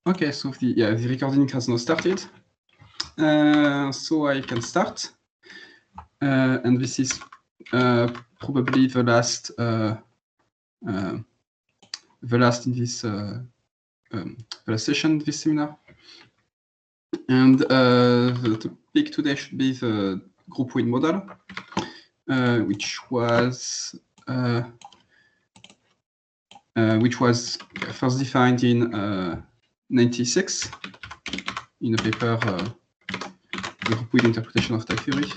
Okay, so the recording has now started. So I can start. And this is probably the last in this the last session, this seminar. And the topic today should be the groupoid model, which was first defined in 96 in a paper, The Groupoid Interpretation of Type Theory,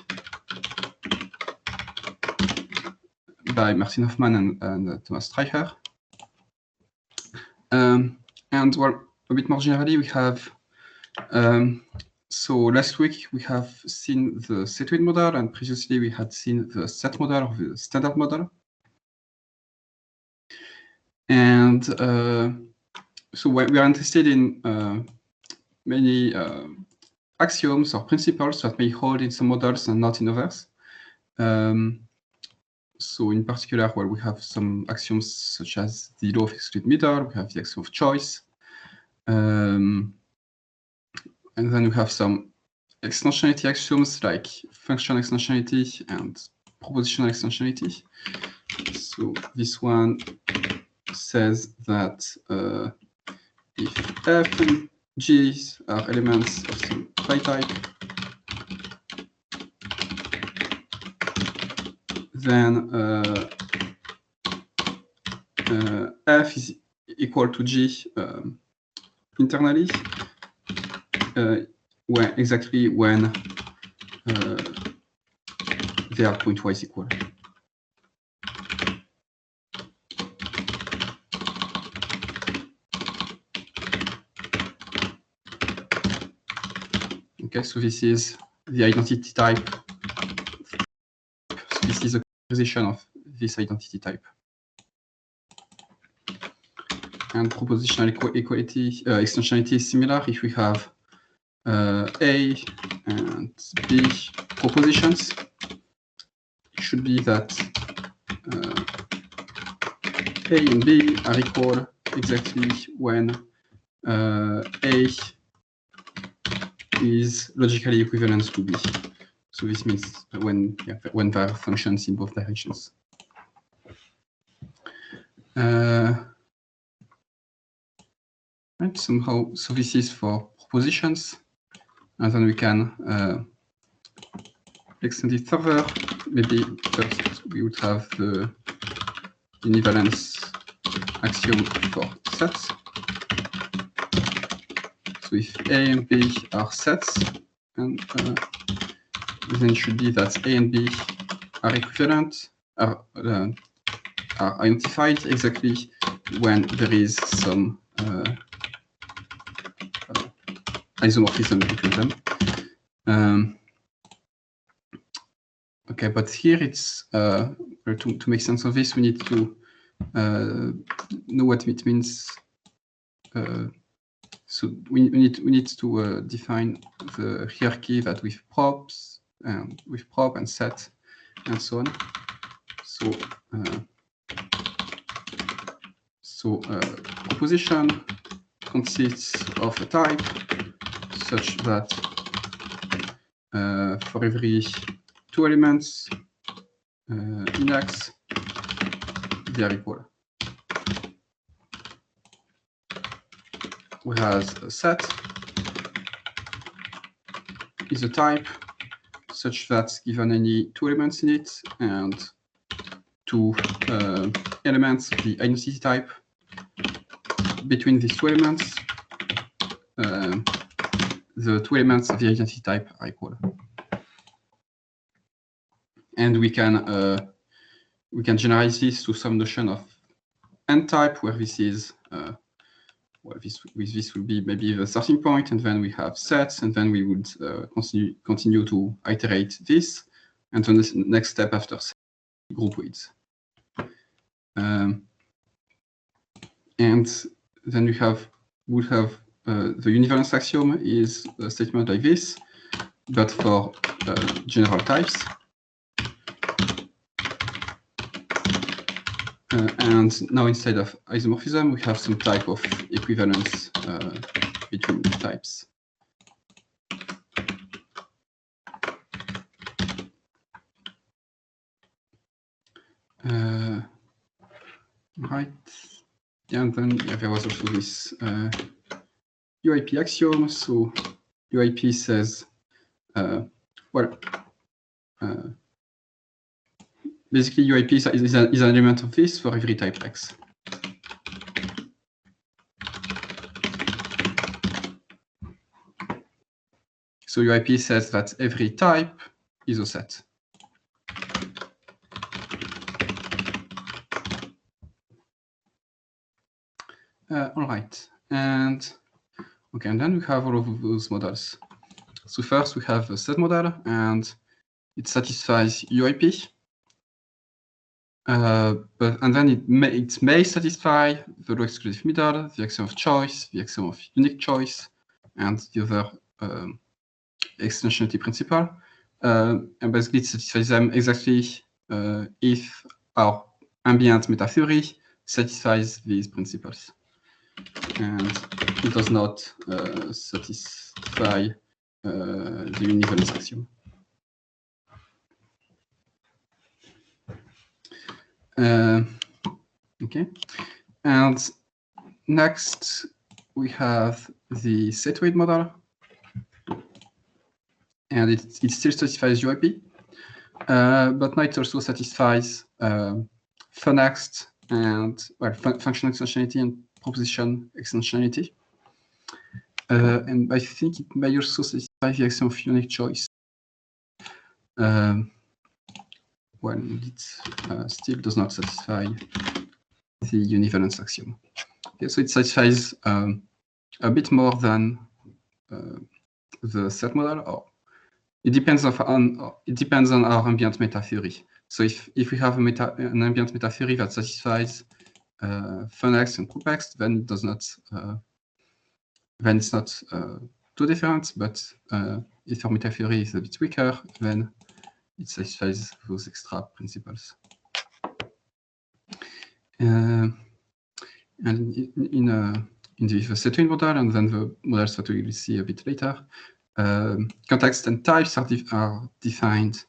by Martin Hoffman and Thomas Streicher. And well, a bit more generally, we have so last week we have seen the setoid model, and previously we had seen the set model or the standard model. And so we are interested in many axioms or principles that may hold in some models and not in others. So in particular, well, we have some axioms such as the law of excluded middle, we have the axiom of choice, and then we have some extensionality axioms like function extensionality and propositional extensionality. So this one says that if f and g are elements of some phi type, then f is equal to g internally when they are pointwise equal. Okay, so this is the identity type. So this is a characterization of this identity type. And propositional equality extensionality is similar if we have A and B propositions. It should be that A and B are equal exactly when A is logically equivalent to B. So this means when there are functions in both directions. Right, somehow, so this is for propositions, and then we can extend it further. Maybe first we would have the univalence axiom for sets. So if A and B are sets, and then it should be that A and B are equivalent, are identified exactly when there is some isomorphism between them. Okay, but here it's to make sense of this, we need to know what it means. So we need to define the hierarchy that with props and with prop and set and so on. So proposition consists of a type such that for every two elements in X, they are equal. Whereas a set is a type such that given any two elements in it and two elements of the identity type, between these two elements, the two elements of the identity type are equal. And we can generalize this to some notion of n-type, where this is well, this will be maybe the starting point, and then we have sets, and then we would continue to iterate this, and then the next step after groupoids. And then we would have the univalence axiom is a statement like this, but for general types. And now instead of isomorphism, we have some type of equivalence between types. Right. And then there was also this UIP axiom. So UIP says, basically UIP is an element of this for every type X. So UIP says that every type is a set. All right, and okay, and then we have all of those models. So first we have a set model, and it satisfies UIP. And then it may satisfy the low exclusive middle, the axiom of choice, the axiom of unique choice, and the other extensionality principle. And basically, it satisfies them exactly if our ambient meta theory satisfies these principles. And it does not satisfy the univalence axiom. Okay, and next we have the setoid model, and it still satisfies UIP, but now it also satisfies Funnext and function extensionality and proposition extensionality. And I think it may also satisfy the axiom of unique choice. Well, it still does not satisfy the univalence axiom. Okay, so it satisfies a bit more than the set model, or it depends on our ambient meta theory. So if we have an ambient meta theory that satisfies Funnext and groupoid, then it does not. Then it's not too different. But if our meta theory is a bit weaker, then it satisfies those extra principles. And in the setoid model, and then the models that we will see a bit later, context and types are defined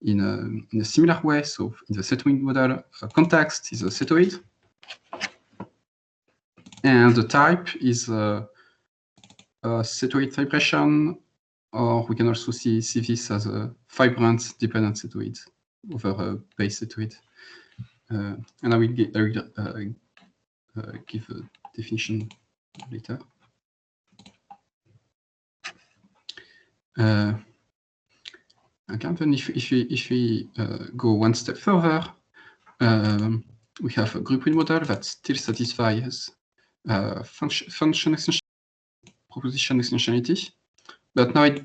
in a similar way. So in the setoid model, context is a setoid, and the type is a setoid vibration, or we can also see this as a vibrant dependent setoid over a base setoid. And I will give a definition later. Okay, then if we go one step further, we have a groupoid model that still satisfies function extension, proposition extensionality, but now it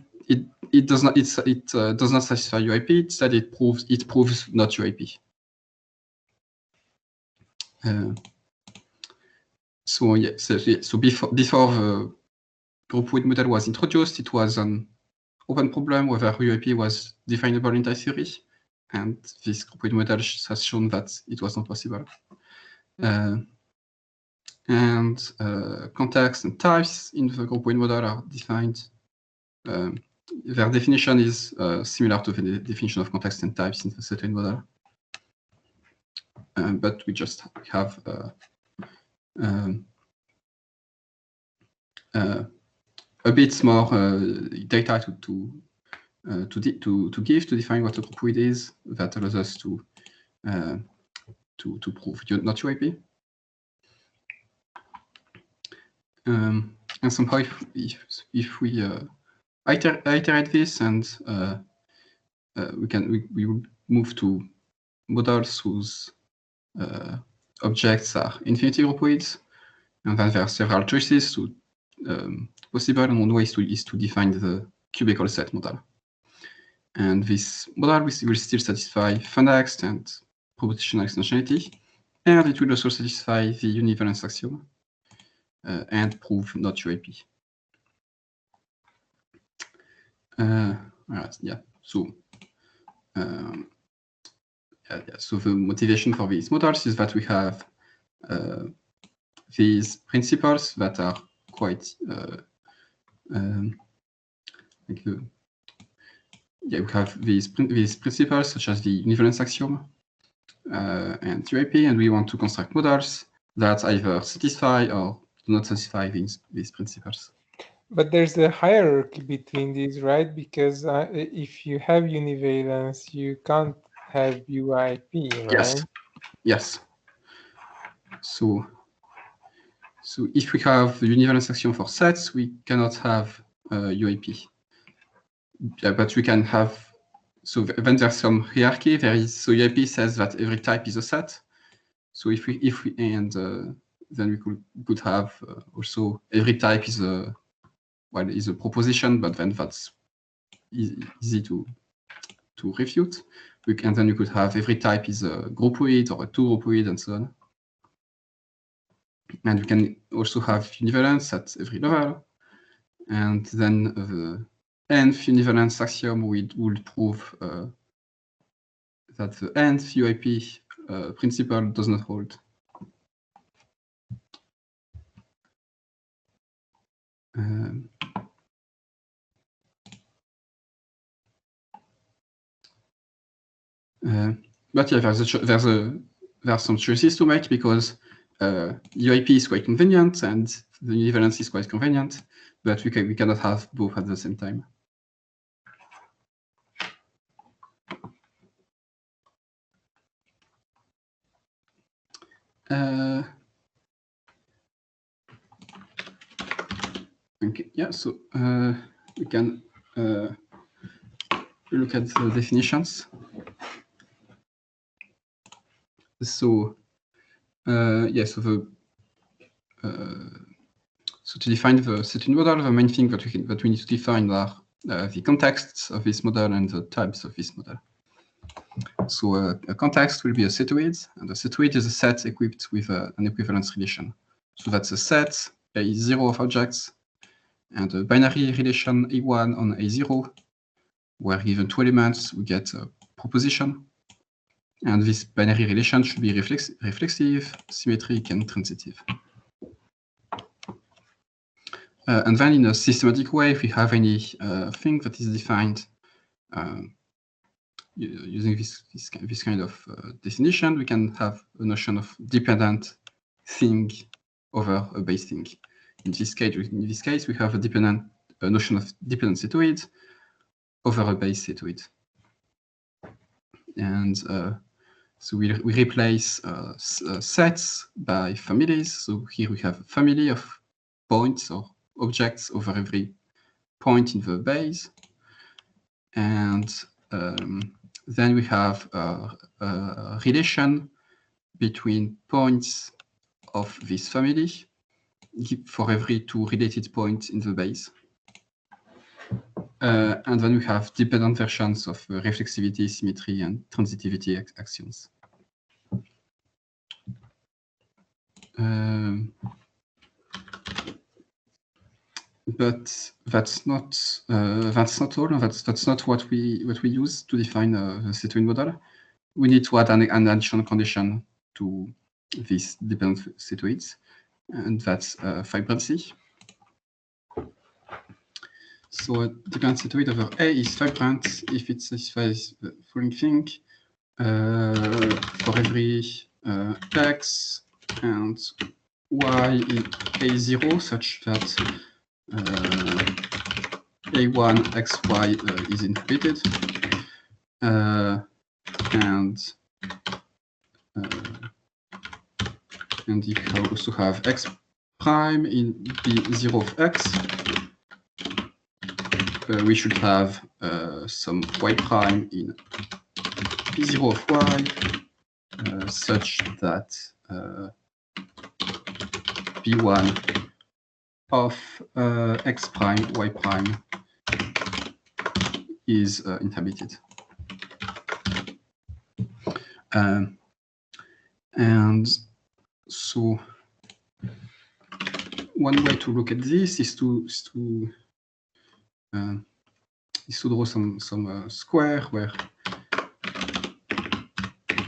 does not satisfy UIP. Instead, it proves not UIP. So yeah, so before the groupoid model was introduced, it was an open problem whether UIP was definable in type theory, and this groupoid model has shown that it was not possible. And context and types in the groupoid model are defined. Their definition is similar to the definition of context and types in the setoid model, but we just have a bit more data to give to define what a groupoid is that allows us to prove not UIP. And somehow, if we iterate this, and we will move to models whose objects are infinity groupoids, and then there are several choices to possible, and one way is to define the cubical set model. And this model will still satisfy Funnext and propositional extensionality, and it will also satisfy the univalence axiom and prove not UIP. Yeah. So so the motivation for these models is that we have these principles that are quite like we have these principles such as the univalence axiom and UAP, and we want to construct models that either satisfy or do not satisfy these principles. But there's a hierarchy between these, right? Because if you have univalence, you can't have UIP, right? Yes. So if we have the univalence axiom for sets, we cannot have UAP. Yeah, but we can have. So then there's some hierarchy. So UAP says that every type is a set. So if we and then we could have also every type is a proposition, but then that's easy to refute. And then you could have every type is a groupoid or a two-groupoid and so on. And we can also have univalence at every level. And then the nth univalence axiom would prove that the nth UIP principle does not hold. But yeah, there's some choices to make because UIP is quite convenient and the univalence is quite convenient, but we cannot have both at the same time. Okay, yeah, so we can look at the definitions. So so to define the certain model, the main thing that we need to define are the contexts of this model and the types of this model. So a context will be a setoid, and a setoid is a set equipped with an equivalence relation. So that's a set A0 of objects and a binary relation A1 on A0, where given two elements, we get a proposition. And this binary relation should be reflexive, symmetric, and transitive. And then in a systematic way, if we have any thing that is defined using this kind of definition, we can have a notion of dependent thing over a base thing. In this case, we have a notion of dependent setoid over a base setoid. And so we replace sets by families. So here we have a family of points or objects over every point in the base. And then we have a relation between points of this family for every two related points in the base. And then we have dependent versions of reflexivity, symmetry, and transitivity axioms. But that's not all. That's not what we use to define the setoid model. We need to add an additional condition to these dependent setoids, and that's vibrancy. So a dependent setoid over A is vibrant if it satisfies the following thing for every x and y in A0 such that A1 xy is inhibited, and if you also have x prime in B0 of x, we should have some y prime in B0 of y such that B1 of x prime, y prime is inhabited. And so one way to look at this is to draw some square where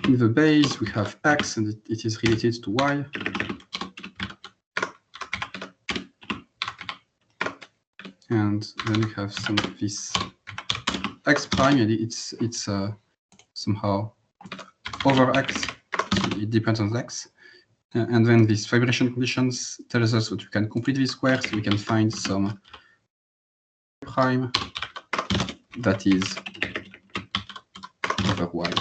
in the base we have x and it is related to y. and then we have some of this x prime, and it's somehow over x, so it depends on x. And then these vibration conditions tells us that we can complete this square, so we can find some prime that is over y.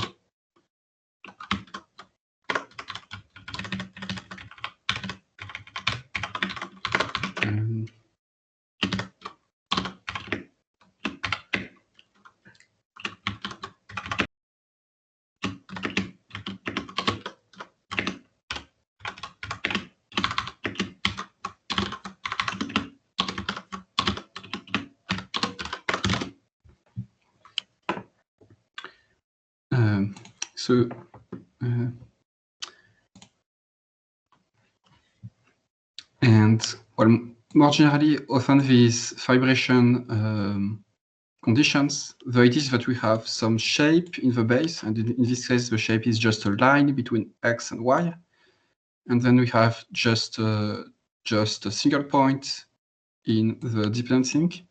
And well, more generally, often these vibration conditions, the idea is that we have some shape in the base, and in this case, the shape is just a line between x and y, and then we have just a single point in the dependent sink,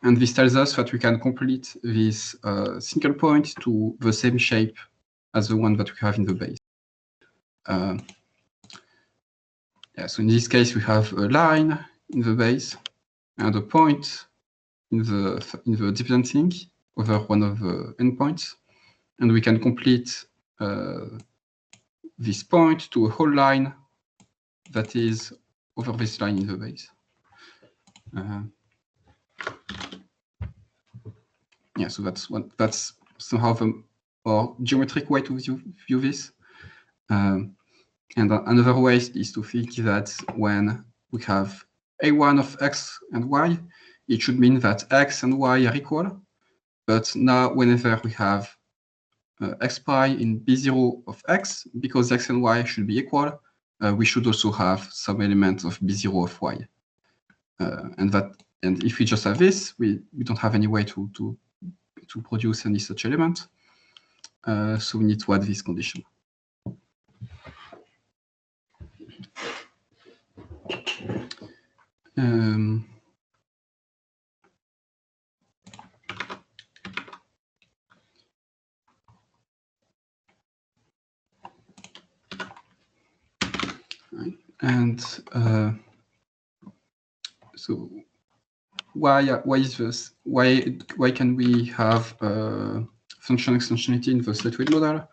and this tells us that we can complete this single point to the same shape as the one that we have in the base. Yeah, so in this case, we have a line in the base and a point in the dependent sink over one of the endpoints, and we can complete this point to a whole line that is over this line in the base. Yeah, so that's somehow the more geometric way to view this. And another way is to think that when we have a1 of x and y, it should mean that x and y are equal. But now, whenever we have x prime in b0 of x, because x and y should be equal, we should also have some element of b0 of y. And if we just have this, we don't have any way to produce any such element. So we need to add this condition. And so why is this? Why can we have function extensionality in the state-weight model?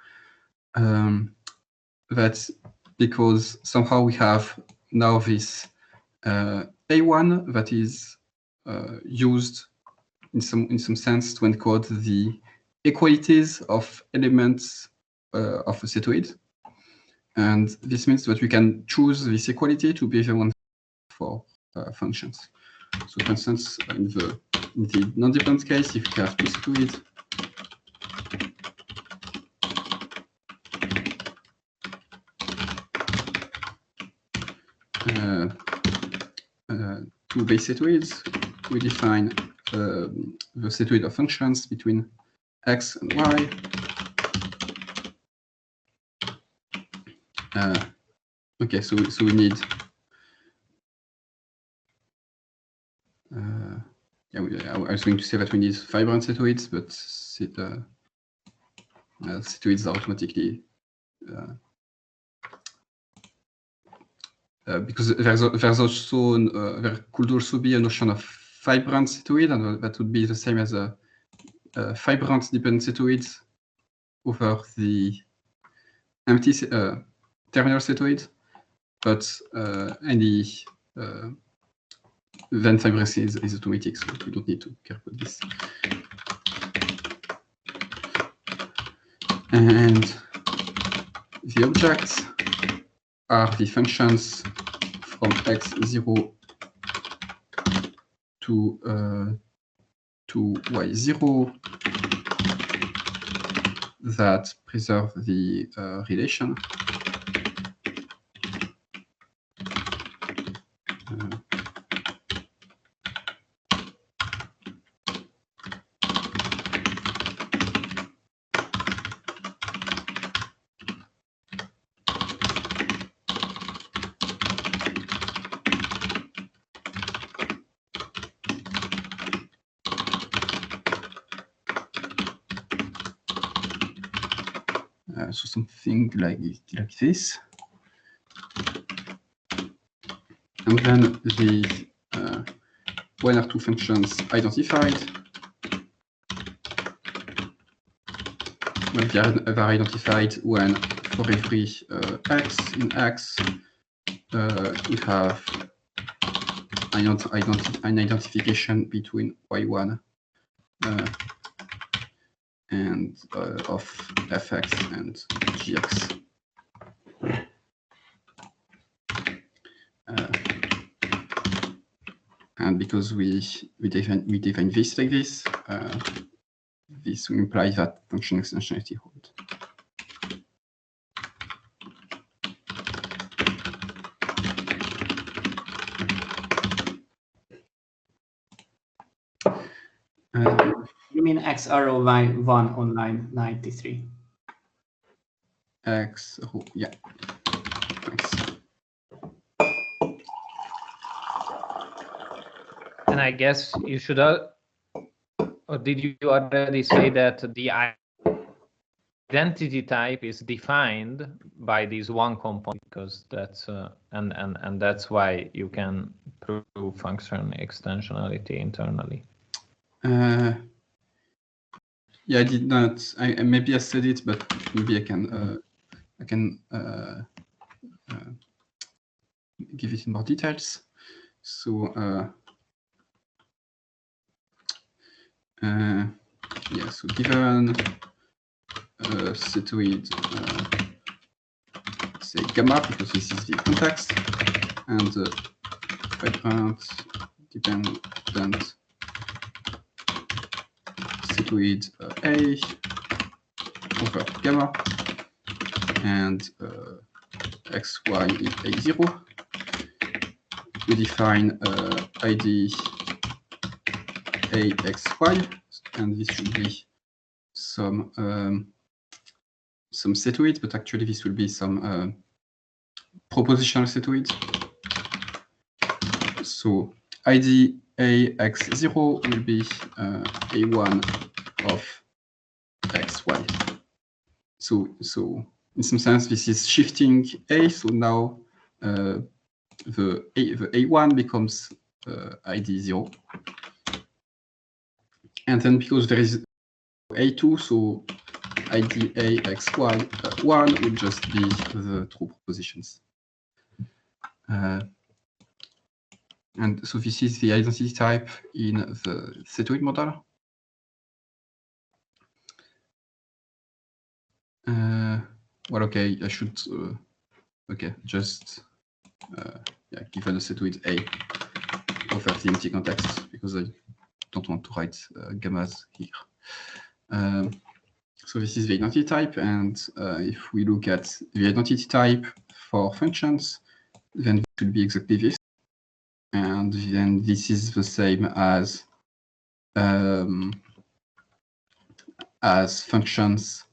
That's because somehow we have now this A1 that is used in some sense to encode the equalities of elements of a setoid. And this means that we can choose this equality to be the one for functions. So for instance, in the non-dependent case, if we have two setoids, two base setoids, we define the setoid of functions between x and y. Okay, so we need I was going to say that we need fibrant setoids, but setoids are automatically because there could also be a notion of fibrant setoid, and that would be the same as a fibrant dependent setoid over the empty terminal setoid, but any then fibrance is automatic, so we don't need to care about this. And the objects are the functions from x0 to y0 that preserve the relation. so something like this. And then the one or two functions identified. Well, they are identified when for every x in x, we have an identification between y1 and of fx and gx. And because we define this like this, this will imply that function extensionality holds. You mean X arrow line 1 on line 93? X, yeah. Thanks. And I guess you should, or did you already say that the identity type is defined by this one component, because that's and that's why you can prove function extensionality internally. Yeah, I did not. Maybe I said it, but maybe I can give it in more details. So yeah, so given setoid, say gamma, because this is the context, and vibrant dependent setoid A over gamma, and xy is A0. We define ID AXY, and this should be some setoid, but actually this will be some propositional setoid. So ID AX0 will be A1 of XY. So in some sense, this is shifting A. So now the A1 becomes ID0. And then because there is A2, so ID AXY1 will just be the true propositions. And so this is the identity type in the setoid model. Well, okay, I should, okay, just, yeah, given a setoid A over the empty context, because I don't want to write gammas here. So this is the identity type, and if we look at the identity type for functions, then it will be exactly this. And then this is the same as functions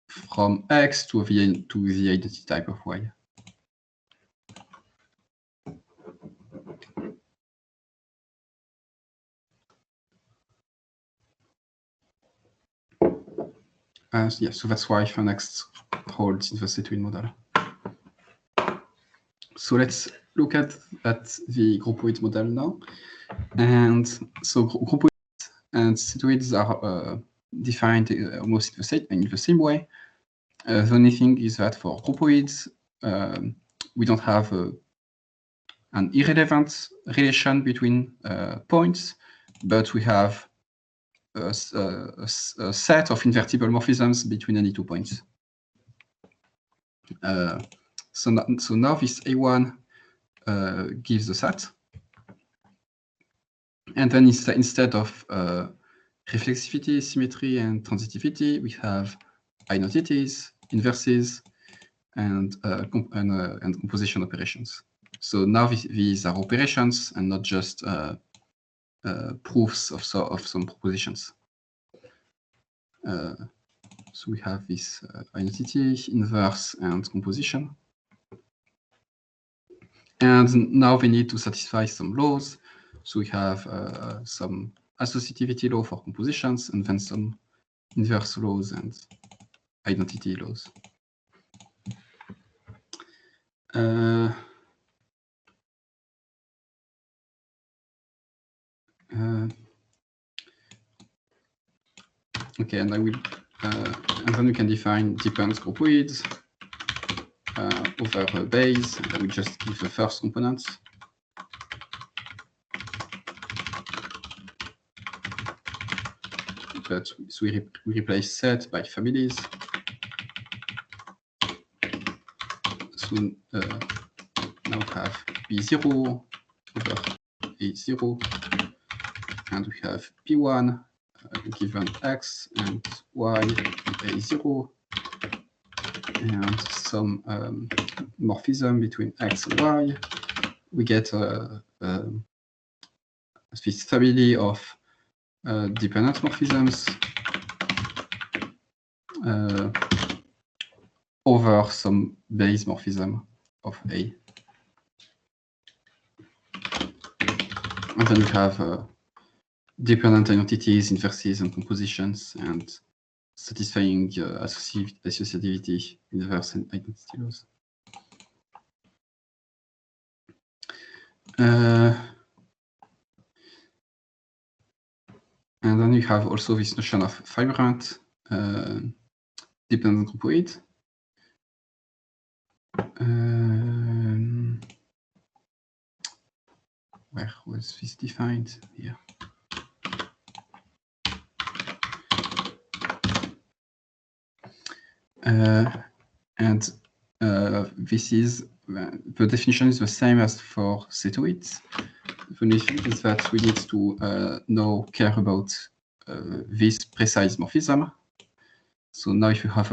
from X to the identity type of Y. Yeah, so that's why FunX holds in the setoid model. So let's look at the groupoid model now. And so groupoids and setoids are defined almost in the same way. The only thing is that for groupoids, we don't have an irrelevant relation between points, but we have a set of invertible morphisms between any 2 points. So now this A1 gives the set. And then instead of reflexivity, symmetry, and transitivity, we have identities, inverses, and composition operations. So now these are operations and not just proofs of some propositions. So we have this identity, inverse, and composition. And now we need to satisfy some laws. So we have some associativity law for compositions, and then some inverse laws and identity laws. Okay, and I will, and then we can define depends groupoids over a base. And I will just give the first component. But so we replace set by families. So now we have B0 over A0, and we have P1 given X and Y A0, and some morphism between X and Y. We get this family of dependent morphisms over some base morphism of A. And then we have dependent identities, inverses, and compositions, and satisfying associativity, inverse and identity laws. And then you have also this notion of fibrant dependent groupoid. Where was this defined? Here. And this is, the definition is the same as for setoids. The only thing is that we need to now care about this precise morphism. So now if you have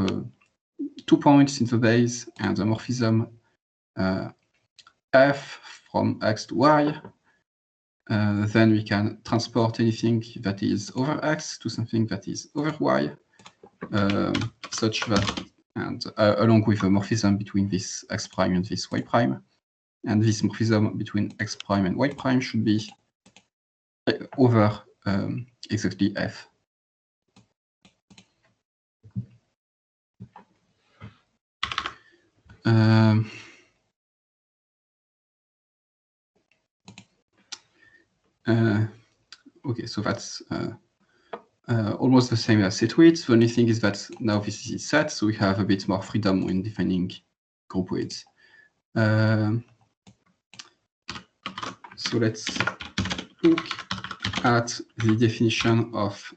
2 points in the base and a morphism f from x to y, then we can transport anything that is over x to something that is over y, such that, and along with a morphism between this x prime and this y prime. And this morphism between x prime and y prime should be over exactly f. Okay, so that's almost the same as setoids. The only thing is that now this is set, so we have a bit more freedom when defining groupoids. So let's look at the definition of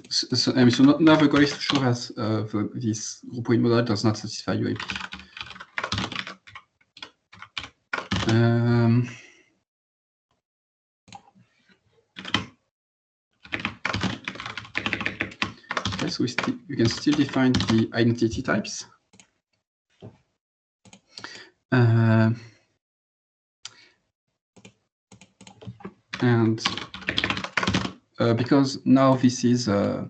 so now the goal is to show that this groupoid model does not satisfy UAP. Okay, so we can still define the identity types. And because now this is so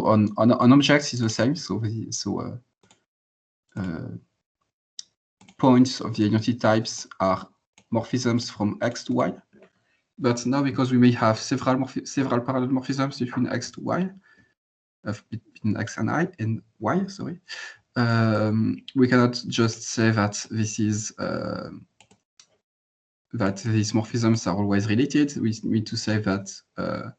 on objects is the same. So points of the identity types are morphisms from X to Y. But now, because we may have several parallel morphisms between X to Y, between X and I and Y, sorry, we cannot just say that this is that these morphisms are always related. We need to say that the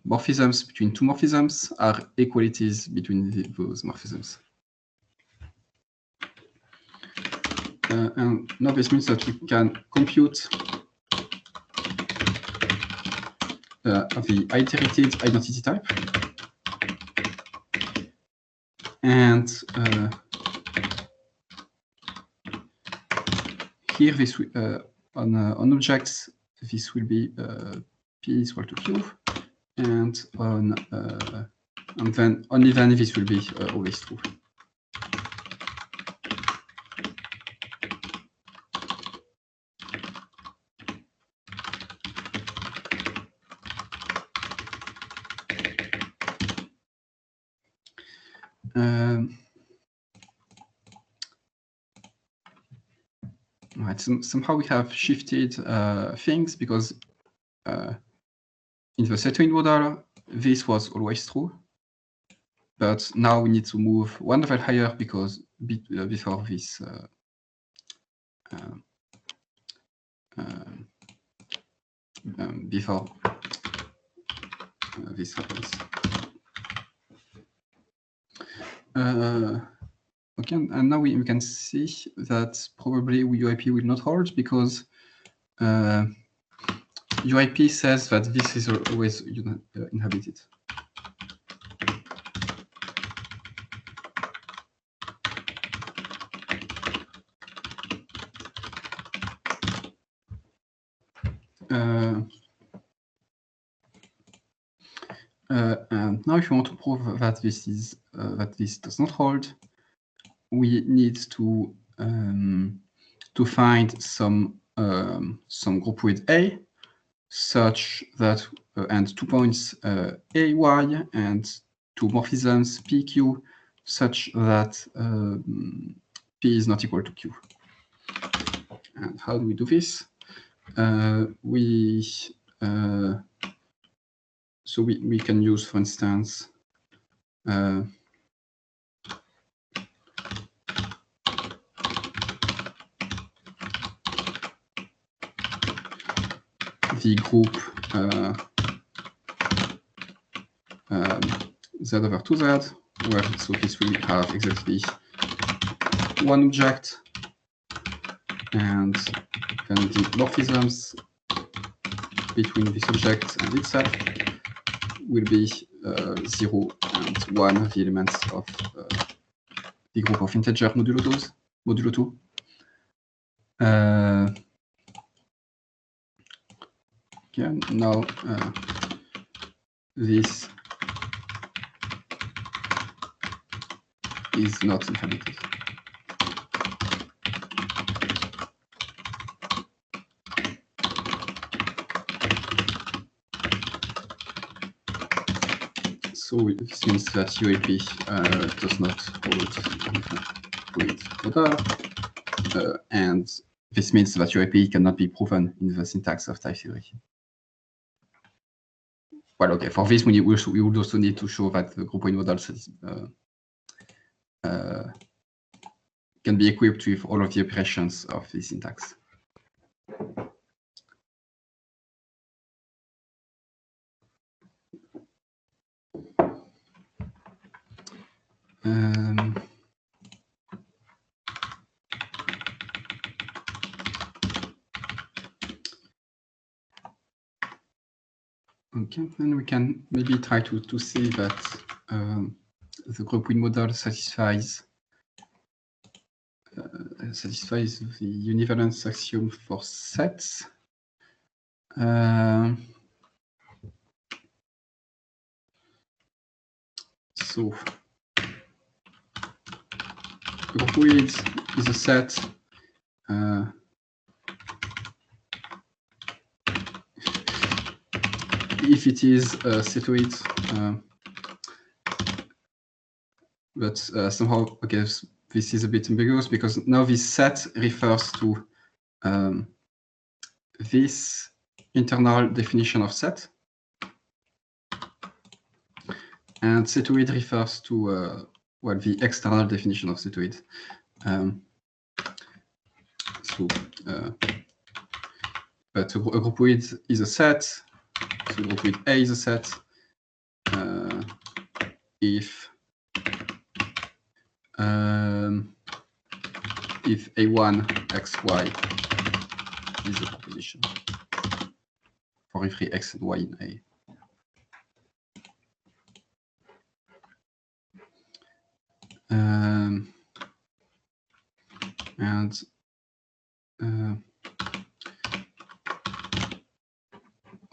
morphisms between two morphisms are equalities between those morphisms. And now this means that we can compute the iterated identity type. And here, this on objects, this will be p is equal to q, and on and then only then this will be always true. Right. and somehow we have shifted things, because in the setoid model, this was always true. But now we need to move one level higher, because before this this happens. Okay, and now we can see that probably UIP will not hold, because UIP says that this is always inhabited. And now, if you want to prove that this does not hold, we need to find some groupoid A, such that and 2 points AY and 2 morphisms PQ, such that P is not equal to Q. And how do we do this? So we can use, for instance, the group Z over 2Z, where so this will have exactly one object, and then the morphisms between this object and itself will be 0 and 1, the elements of the group of integer modulo 2. Okay, now this is not inhabited. So this means that UAP does not hold with model, and this means that UAP cannot be proven in the syntax of type theory. Well, okay, for this we would also need to show that the groupoid model can be equipped with all of the operations of the syntax. Okay, then we can maybe try to see that the groupoid model satisfies the univalence axiom for sets. So groupoid is a set if it is setoid, but somehow, okay, this is a bit ambiguous, because now this set refers to this internal definition of set, and setoid refers to well, the external definition of setoid. But a groupoid is a set. So groupoid A is a set if A1 xy is a proposition for every x and y in A.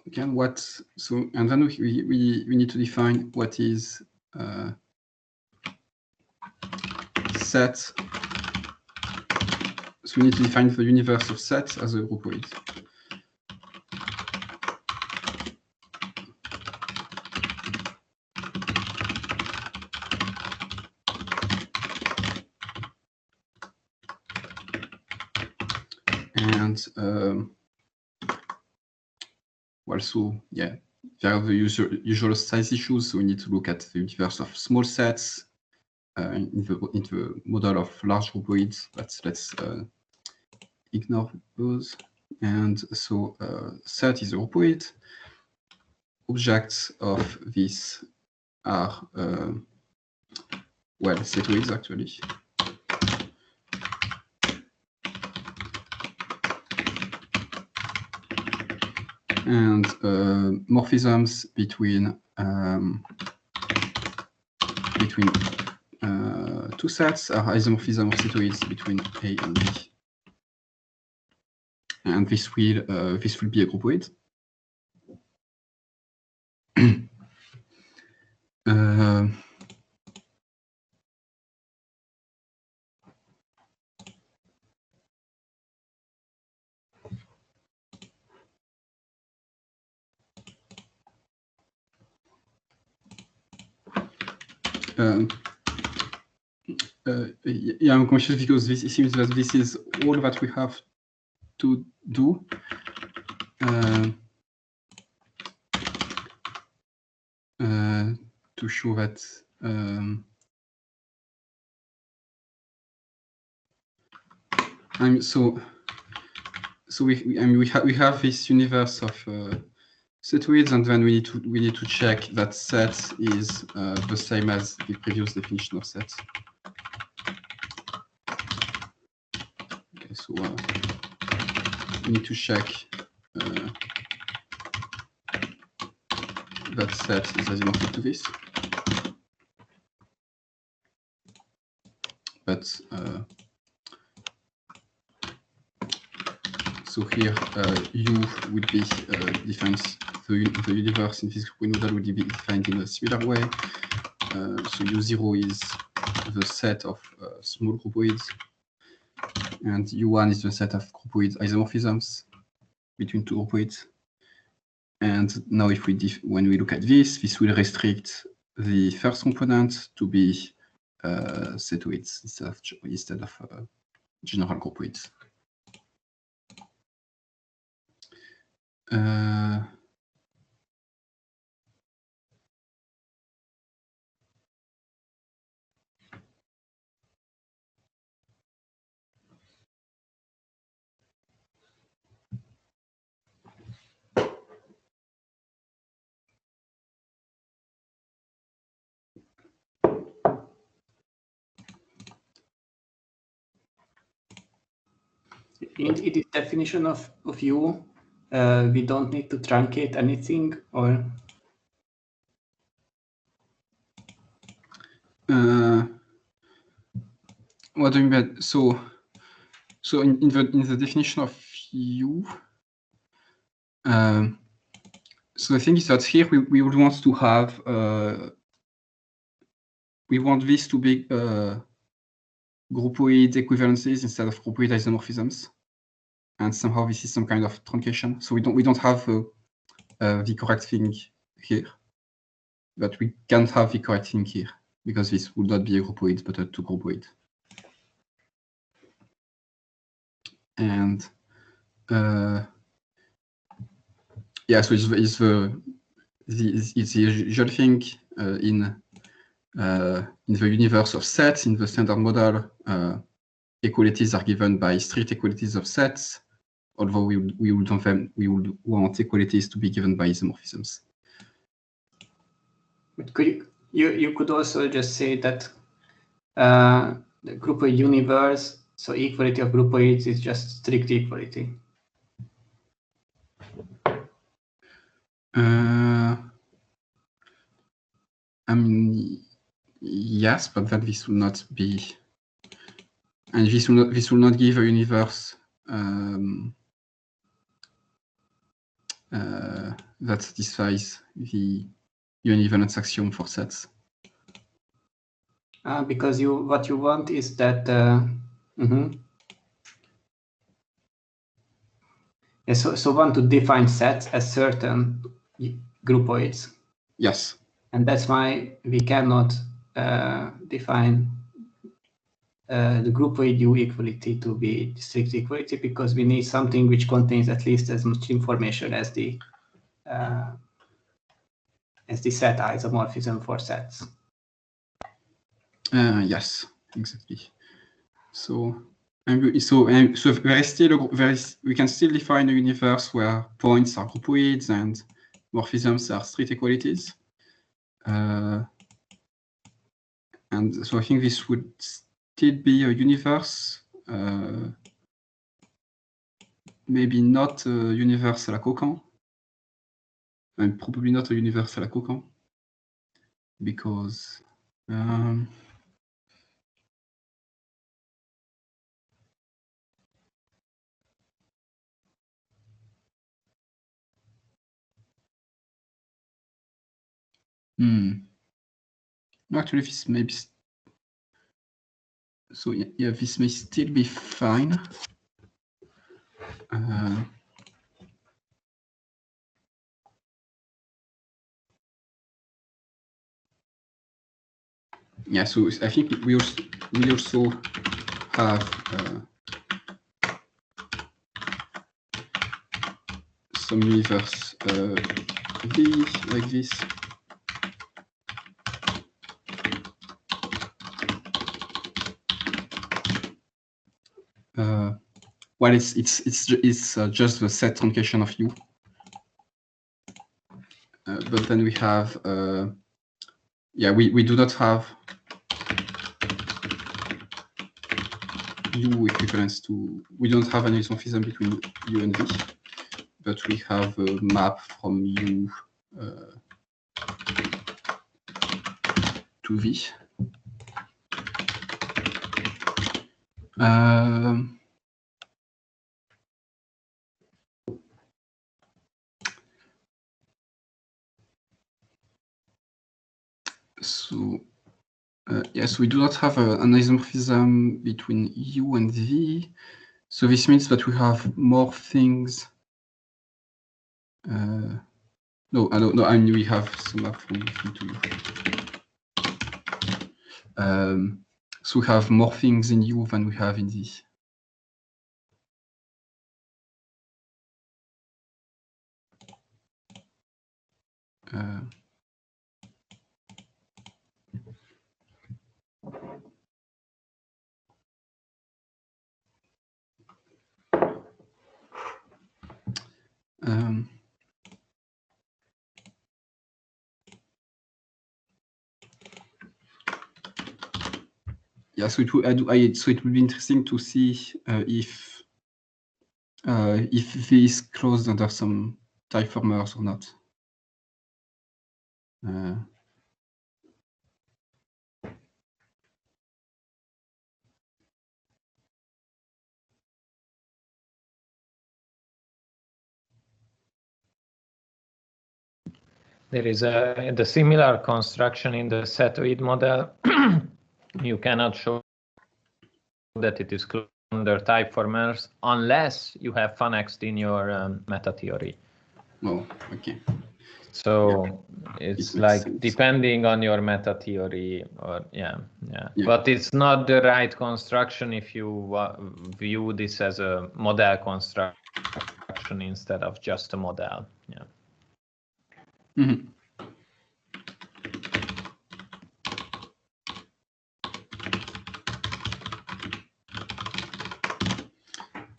Again, and then we need to define what is set. So we need to define the universe of sets as a groupoid. And well, so yeah, there are the usual size issues. So we need to look at the universe of small sets in the model of large groupoids. But let's ignore those. And so set is a groupoid. Objects of this are well, setoids actually. And morphisms between two sets are isomorphism of setoids between A and B. And this will be a groupoid. Yeah, I'm confused because it seems that this is all that we have to do. To show that so we have this universe of setoids, and then we need to check that set is the same as the previous definition of set. Okay, so we need to check that set is isomorphic to this. But so here U would be defines the universe in this groupoid model would be defined in a similar way. So U0 is the set of small groupoids, and U1 is the set of groupoid isomorphisms between two groupoids. And now, if when we look at this will restrict the first component to be setoids instead of general groupoids. In the definition of U, we don't need to truncate anything, or what do you mean? So in the definition of U, so the thing is that here we would want to have we want this to be groupoid equivalences instead of groupoid isomorphisms, and somehow this is some kind of truncation. So we don't have the correct thing here, but we can't have the correct thing here because this would not be a groupoid but a two groupoid. And yeah, so it's the usual thing in the universe of sets. In the standard model, equalities are given by strict equalities of sets, although we would want equalities to be given by isomorphisms. but you could also just say that the groupoid universe, so equality of groupoids is just strict equality. I mean, yes, but that this will not be, and this will not give a universe that satisfies the univalence axiom for sets. Because what you want is that yeah, so want to define sets as certain groupoids. Yes. And that's why we cannot define the groupoid U equality to be strict equality, because we need something which contains at least as much information as the set isomorphism for sets. Yes, exactly. So we can still define a universe where points are groupoids and morphisms are strict equalities. And so I think this would still be a universe, maybe not a universe à la Cocan, and probably not a universe à la Cocan, because actually this may be, so yeah, this may still be fine. Yeah, so I think we also have some universe V like this. Well, it's just the set truncation of U. But then we have, yeah, we do not have U equivalence to, we don't have an isomorphism between U and V, but we have a map from U to V. So yes, we do not have an isomorphism between U and V. So this means that we have more things. No, I don't know. I mean, we have some map from V to U. So we have more things in U than we have in V. Yeah, so it would be interesting to see if V is closed under some type formers or not. There is the similar construction in the setoid model. You cannot show that it is closed under type formers unless you have Fanext in your meta theory. Oh, okay. So it's like sense. Depending on your meta theory, or yeah. But it's not the right construction if you view this as a model construction instead of just a model. Yeah. Mm-hmm.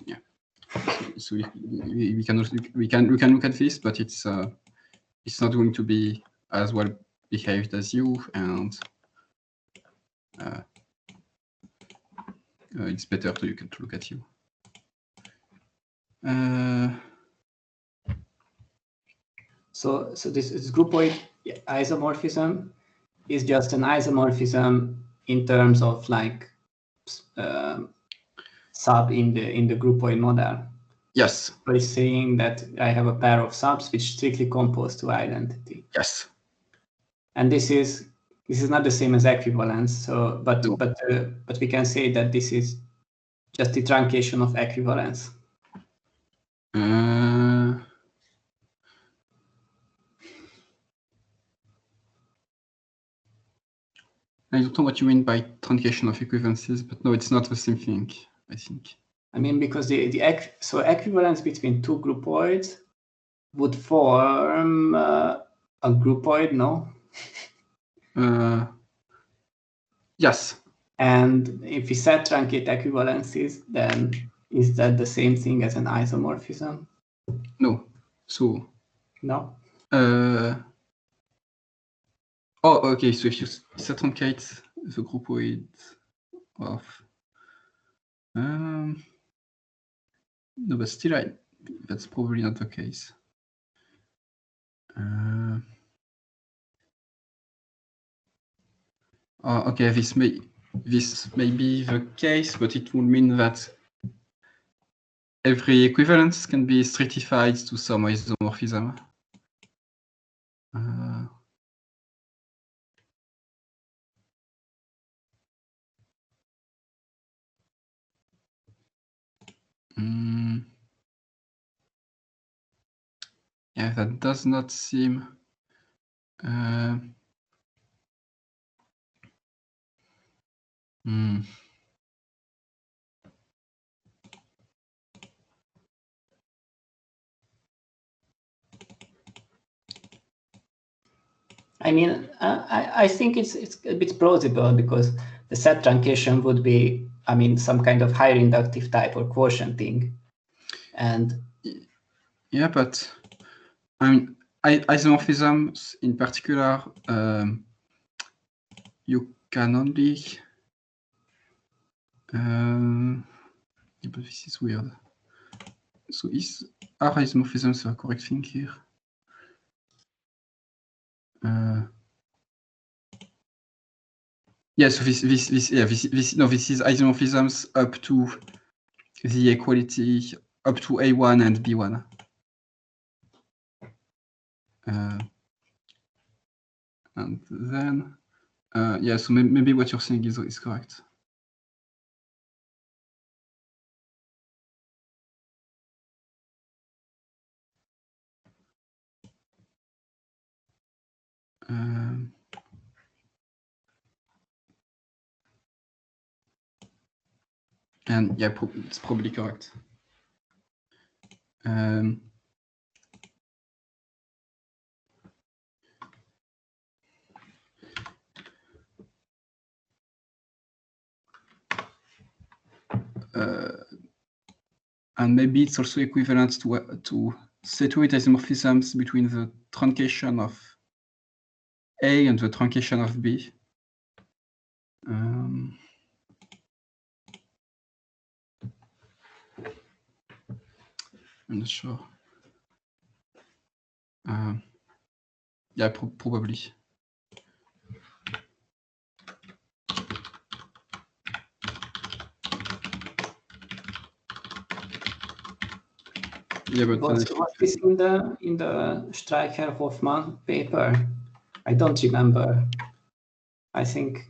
Yeah. So we can look at this, but it's not going to be as well behaved as U, and it's better to look at U. So this groupoid isomorphism is just an isomorphism in terms of like sub in the groupoid model. Yes. So it's saying that I have a pair of subs which strictly compose to identity. Yes. And this is not the same as equivalence. So, but we can say that this is just the truncation of equivalence. I don't know what you mean by truncation of equivalences, but no, it's not the same thing, I think. I mean, because so equivalence between two groupoids would form a groupoid, no? Yes. And if we set truncate equivalences, then is that the same thing as an isomorphism? No. So. No. Oh, okay. So if you set truncate the groupoid of no, but still, that's probably not the case. Okay, this may be the case, but it would mean that every equivalence can be stratified to some isomorphism. Yeah, that does not seem. I mean, I think it's a bit plausible because the set truncation would be, I mean, some kind of higher inductive type or quotient thing. And yeah, but I mean, isomorphisms in particular, you can only. But this is weird. So are isomorphisms the correct thing here? Yeah, so this is isomorphisms up to the equality up to A1 and B1. And then yeah, so maybe what you're saying is correct. And yeah, it's probably correct. And maybe it's also equivalent to setoid isomorphisms between the truncation of A and the truncation of B. I'm not sure. Yeah, probably. Yeah, but was this in the Streicher-Hoffmann paper? I don't remember. I think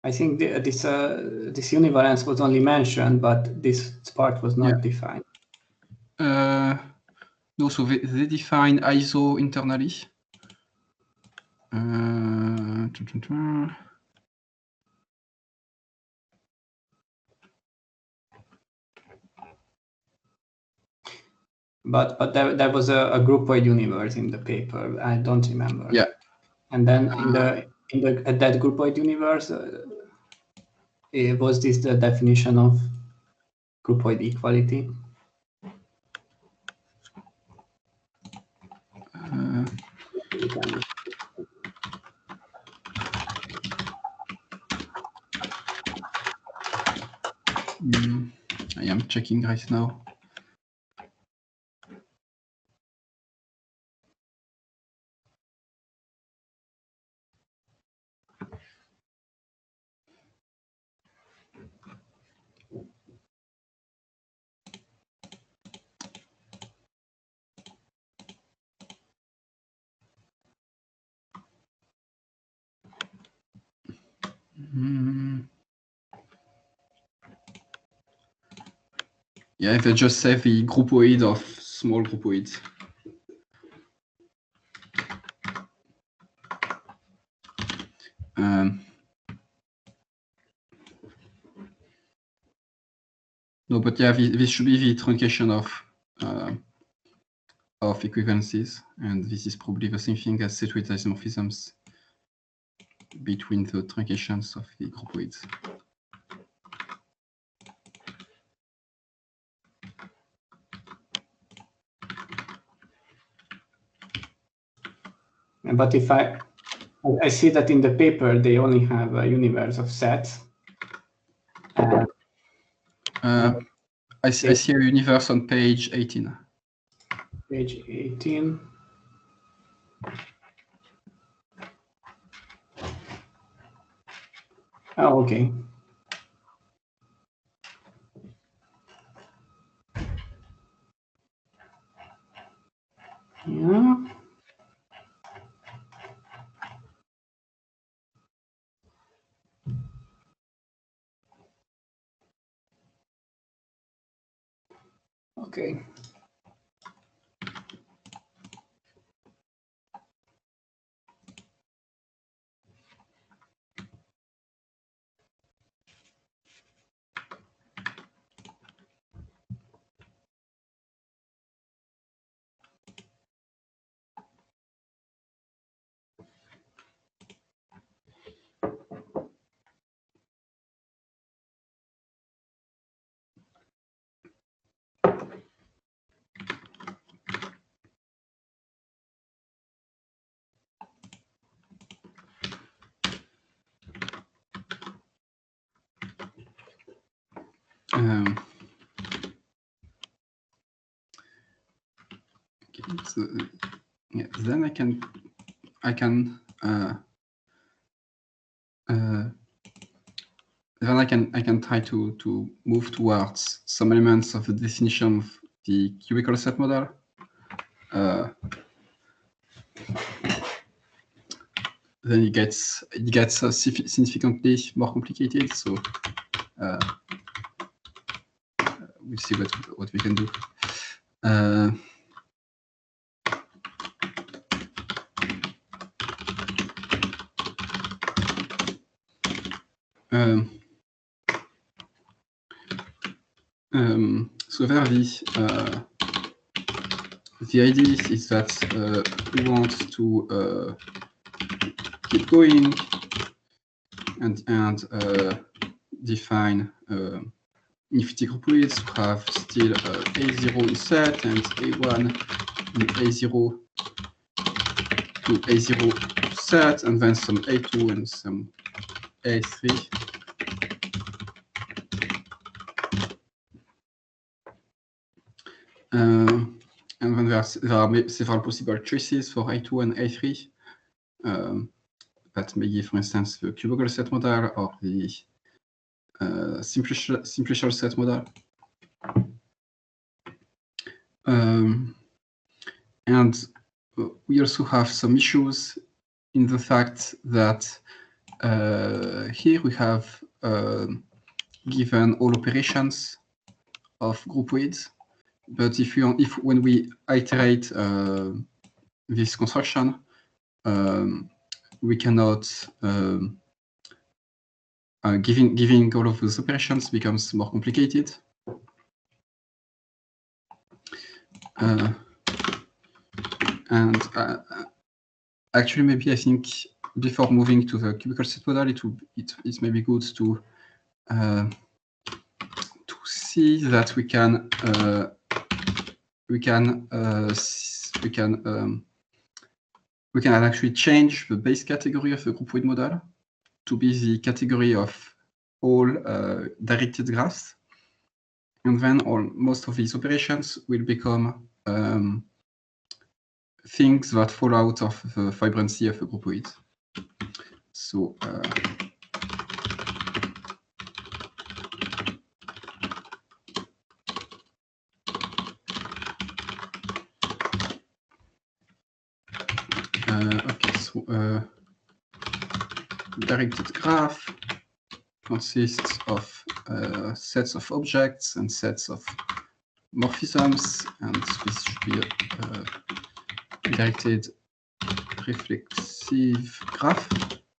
this univalence was only mentioned, but this part was not defined. No, so they define ISO internally. But there was a groupoid universe in the paper. I don't remember. Yeah. And then in that groupoid universe, was this the definition of groupoid equality? I am checking right now. Yeah, they just say the groupoid of small groupoids. No, but yeah, this should be the truncation of equivalences, and this is probably the same thing as set-weight isomorphisms between the truncations of the groupoids. But if I see that in the paper they only have a universe of sets. I see a universe on page 18. Page 18. Oh, okay. Yeah. Okay. So, yeah, then I can try to move towards some elements of the definition of the cubical set model. Then it gets significantly more complicated. So we'll see what we can do. So there the idea is that we want to keep going and define infinity groupoids to have still A0 in set and A1 in A0 to A0 set, and then some A2 and some A3. And then there are several possible choices for A2 and A3. That may give, for instance, the cubical set model or the simplicial set model. And we also have some issues in the fact that here we have given all operations of groupoids, but when we iterate this construction, we cannot giving all of those operations becomes more complicated. Actually, maybe I think before moving to the cubical set model, it may be good to see that we can actually change the base category of the groupoid model to be the category of all directed graphs, and then most of these operations will become things that fall out of the vibrancy of a groupoid. So okay, so directed graph consists of sets of objects and sets of morphisms, and this should be a directed reflexive graph.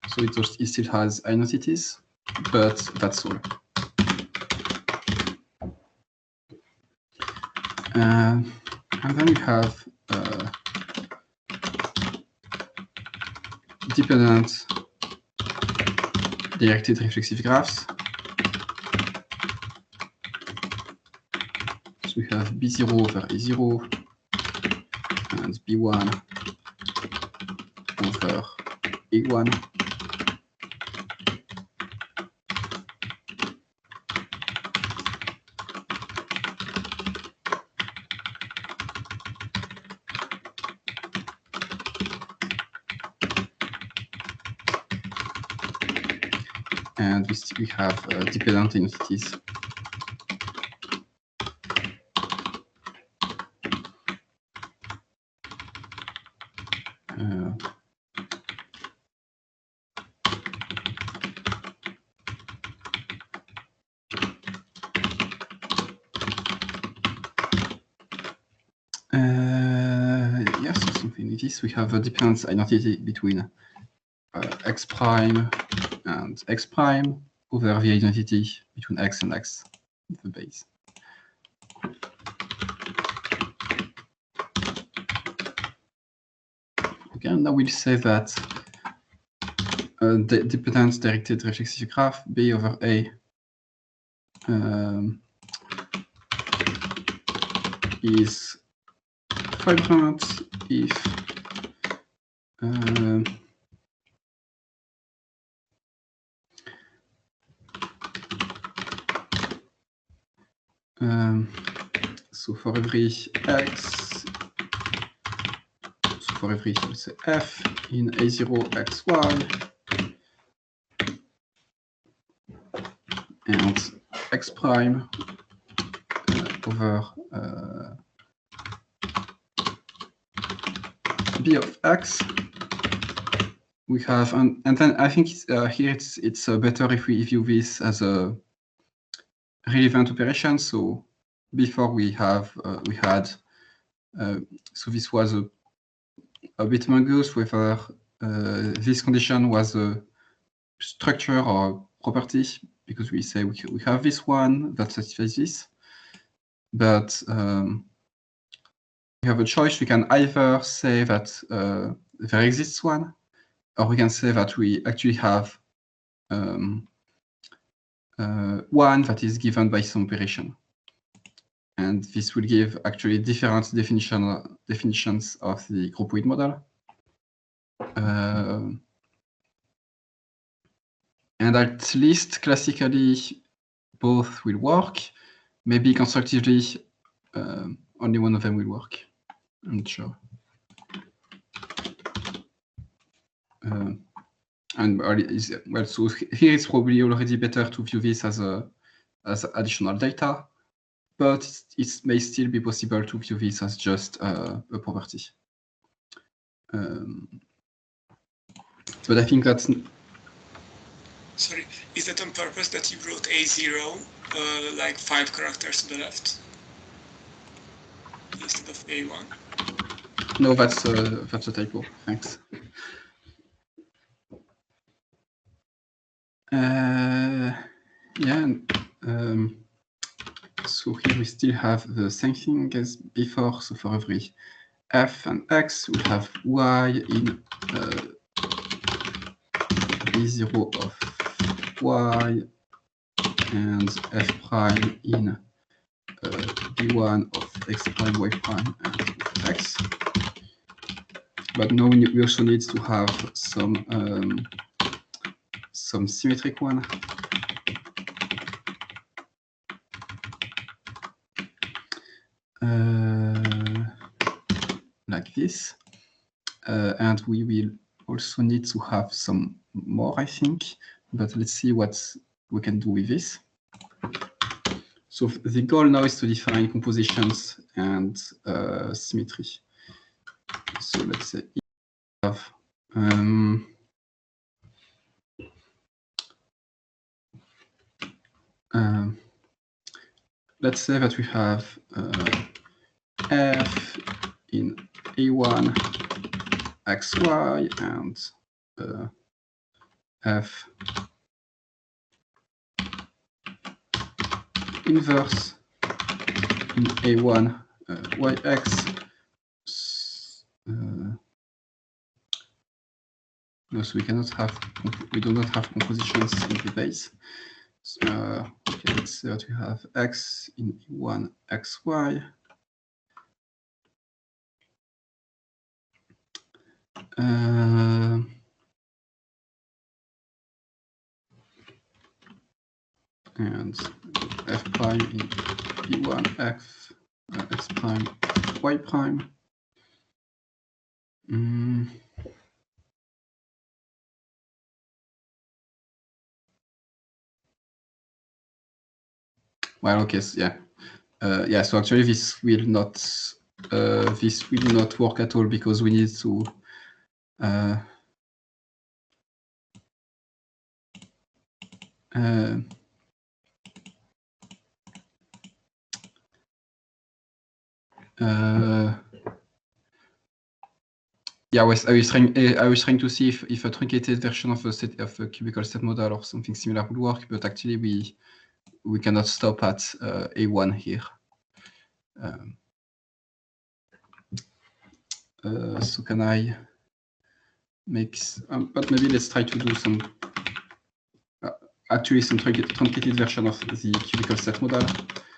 So it still has identities, but that's all. And then we have dependent directed reflexive graphs. So we have B0 over A0 and B1 over A1. And we have dependent identities. Yes, so something like this. We have a dependence identity between x prime and x prime over the identity between x and x, the base. Okay, now we'll say that the dependent directed reflexive graph B over A is vibrant if so for every x, so for every, let's say, f in A0 xy and x prime over b of x, we have, and then I think here it's better if we view this as a relevant operation. So before we had so this was a bit ambiguous whether this condition was a structure or property, because we say we have this one that satisfies this, but we have a choice. We can either say that there exists one, or we can say that we actually have one that is given by some operation. And this will give actually different definitions of the groupoid model. And at least classically, both will work. Maybe constructively, only one of them will work. I'm not sure. Well, so here it's probably already better to view this as additional data, but it may still be possible to view this as just a property. But I think that's... Sorry, is that on purpose that you wrote A0 like 5 characters to the left instead of A1? No, that's a typo. Thanks. Yeah. So here we still have the same thing as before. So for every f and x, we have y in B0 of y and f prime in B1 of x prime, y prime, and of x. But now we also need to have some symmetric one. Like this. And we will also need to have some more, I think, but let's see what we can do with this. So the goal now is to define compositions and symmetry. So let's say we have let's say that we have f in A1 xy and f inverse in A1 yx. No, so we cannot have, we do not have compositions in the base. So, okay, let's say that we have x in E1, xy. And f prime in E1, x prime, y prime. Well, okay, so yeah, yeah. So actually, this will not work at all because we need to. Yeah, I was trying to see if a truncated version of a cubical set model or something similar would work, but actually we cannot stop at A1 here. So can I make? But maybe let's try to do some actually some truncated version of the cubical set model.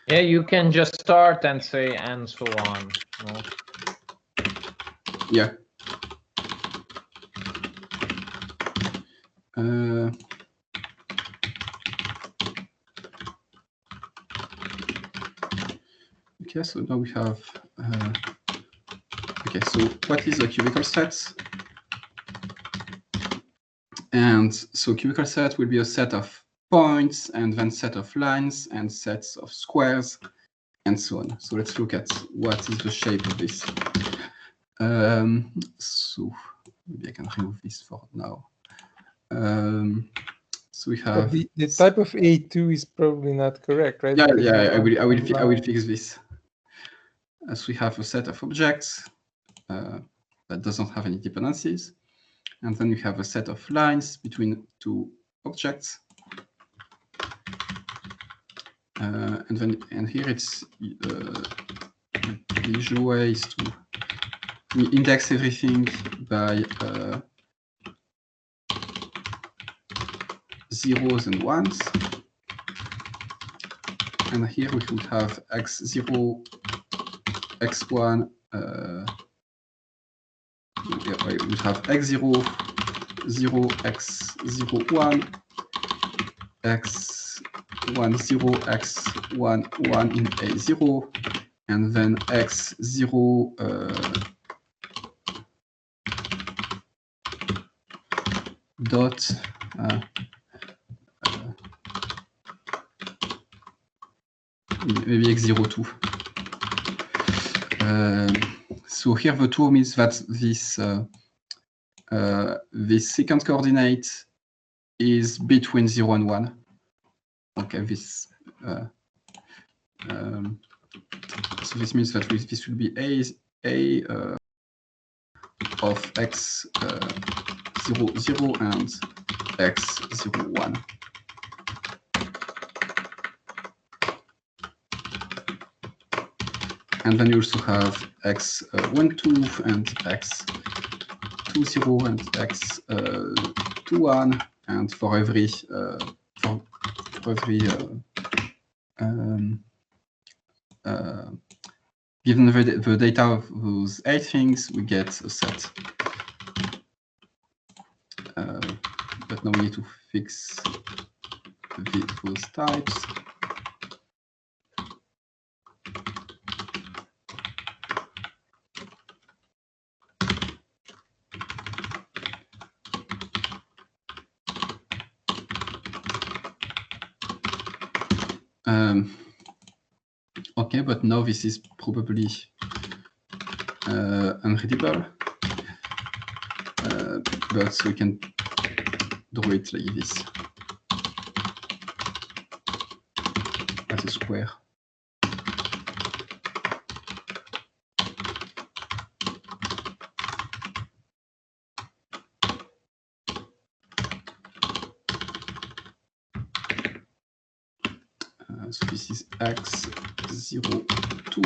Yeah, you can just start and say and so on. No? Yeah. Okay, so now we have. Okay, so what is a cubical set? And so cubical set will be a set of points and then set of lines and sets of squares and so on. So let's look at what is the shape of this. So maybe I can remove this for now. So we have the type of A2 is probably not correct, right? Yeah, Because yeah. I will fix this. As we have a set of objects that doesn't have any dependencies, and then we have a set of lines between two objects, and here it's the usual way is to index everything by zeros and ones. And here we would have x0, x1, we would have x0, 0, x01, x10, x1, 1 in A0, and then x0, dot, maybe x02. So here the 2 means that this second coordinate is between 0 and 1. Okay, this so this means that this will be a of x 0, 0 and x 0, 1. And then you also have x 1, 2 and x 2, 0 and x 2, 1, and for every given the data of those 8 things, we get a set. But now we need to fix those types. Okay, but now this is probably unreadable. But we can draw it like this as a square. So this is x 0, 2,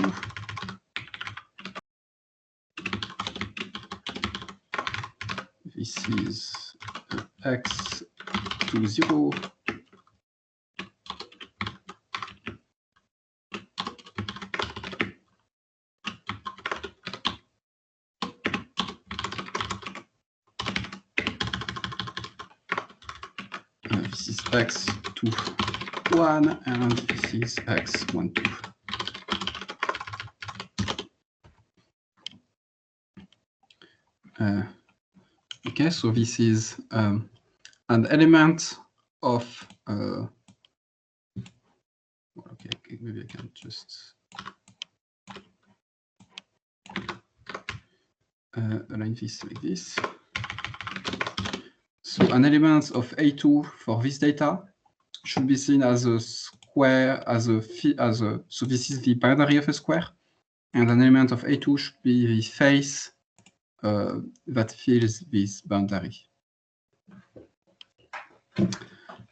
this is x to 0. This is x to 1, and this is x 1 2. Okay, so this is an element of. Okay, maybe I can just align this like this. So an element of A2 for this data should be seen as a square, so this is the boundary of a square, and an element of A2 should be the face that fills this boundary.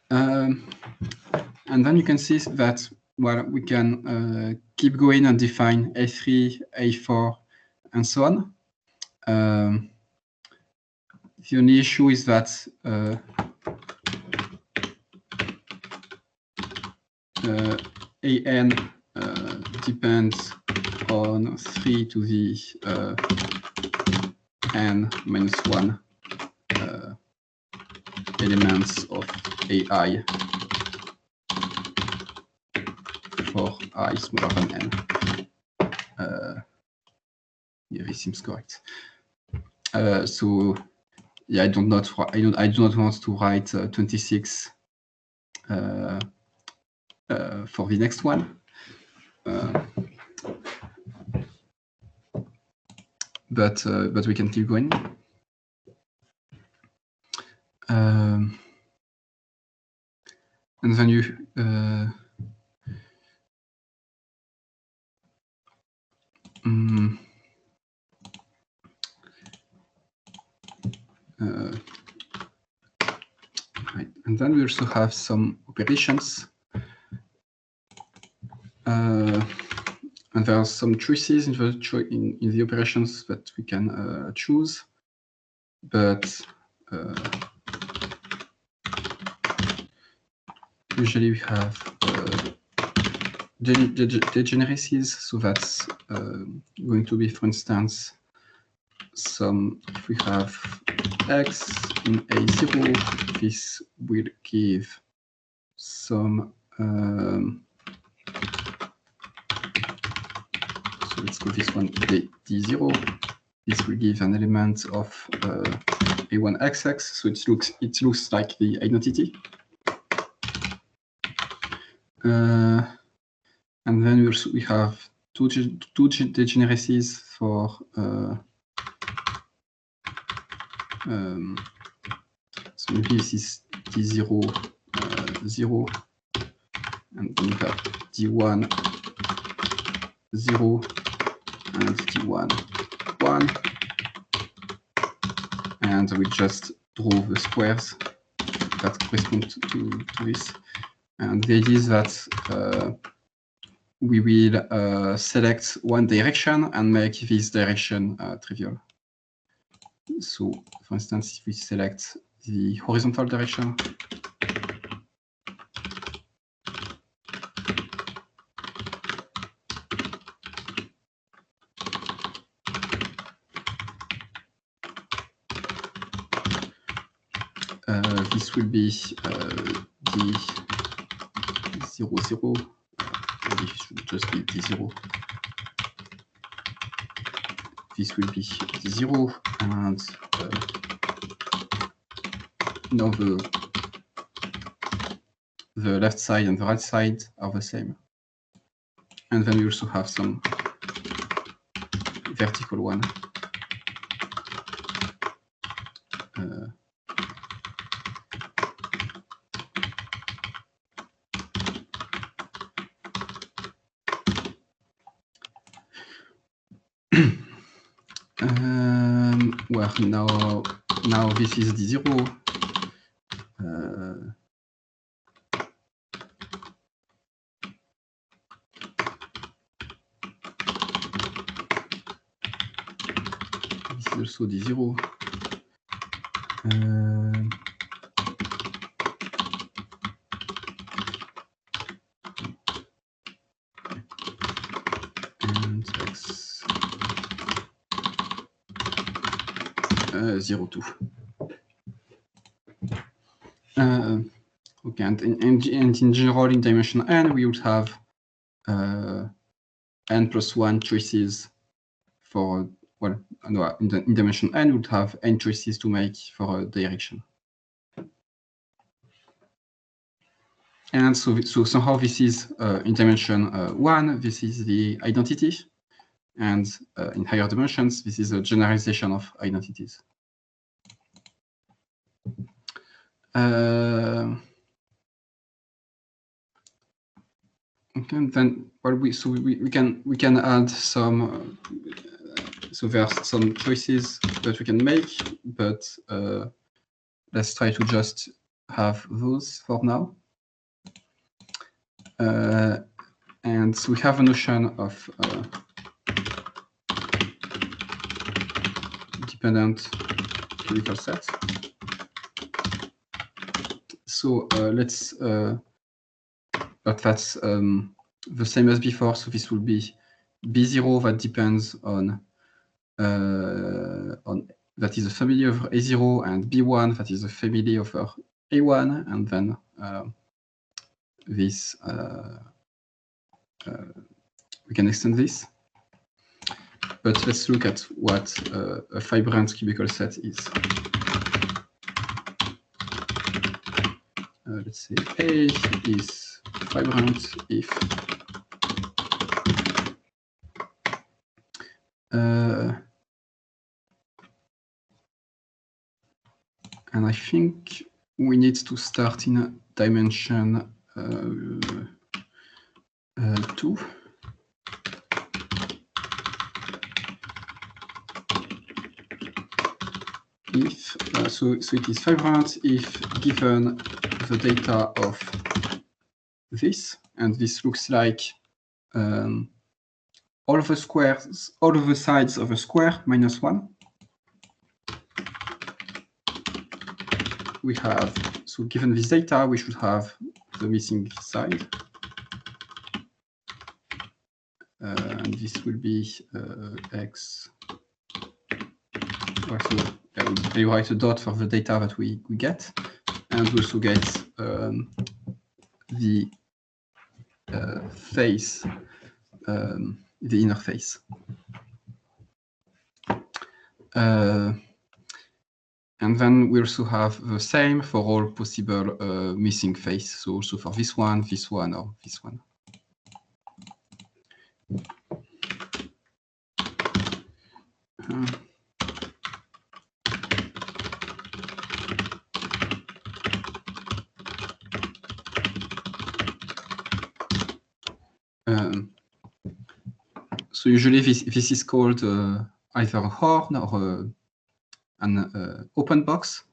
And then you can see that, well, we can keep going and define A3, A4, and so on. The only issue is that AN depends on 3 to the n minus 1 elements of AI for I smaller than n. Yeah, this seems correct. So yeah, I do not want to write 26 for the next one. But we can keep going. And then you right. And then we also have some operations. And there are some choices in the operations that we can choose, but usually we have degeneracies. So that's going to be, for instance, if we have x in A0, this will give some. So let's call this one D0. This will give an element of A1XX. So it looks like the identity. And then we have two degeneracies for so maybe this is D0 0, and then we have D1 0 and D1 1, and we just draw the squares that correspond to this. And the idea is that we will select one direction and make this direction trivial. So, for instance, if we select the horizontal direction, this will be D0 0. Maybe it should just be D0. This will be D0, and now the left side and the right side are the same. And then we also have some vertical one. Well, now this is D0. This is also D0. And X 0, 2. Okay, and in general, in dimension n, we would have n plus 1 choices for, well, no, in dimension n, we would have n choices to make for a direction. And so somehow this is, in dimension 1, this is the identity. And in higher dimensions, this is a generalization of identities. Okay, then well, we can add some. So there are some choices that we can make, but let's try to just have those for now. And so we have a notion of dependent cubical set. So let's. But that's the same as before. So this will be B0 that depends on that is a family over A0, and B1 that is a family over A1, and then this we can extend this. But let's look at what a fibrant cubical set is. Let's say A is fibrant if and I think we need to start in a dimension 2. If so it is fibrant if given the data of this, and this looks like all of the squares, all of the sides of a square minus 1. We have, so given this data, we should have the missing side. And this will be X. Also, I write a dot for the data that we get, and we also get the face, the inner face. And then we also have the same for all possible missing face. So also for this one, or this one. So usually this is called either a horn or an open box,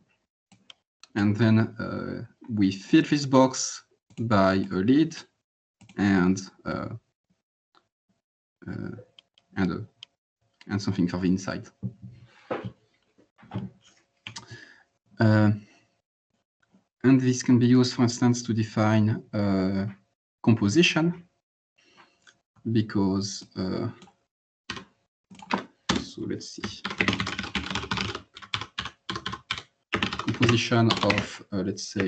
and then we fill this box by a lid and something for the inside. And this can be used, for instance, to define composition, because so let's see. Composition of, let's say,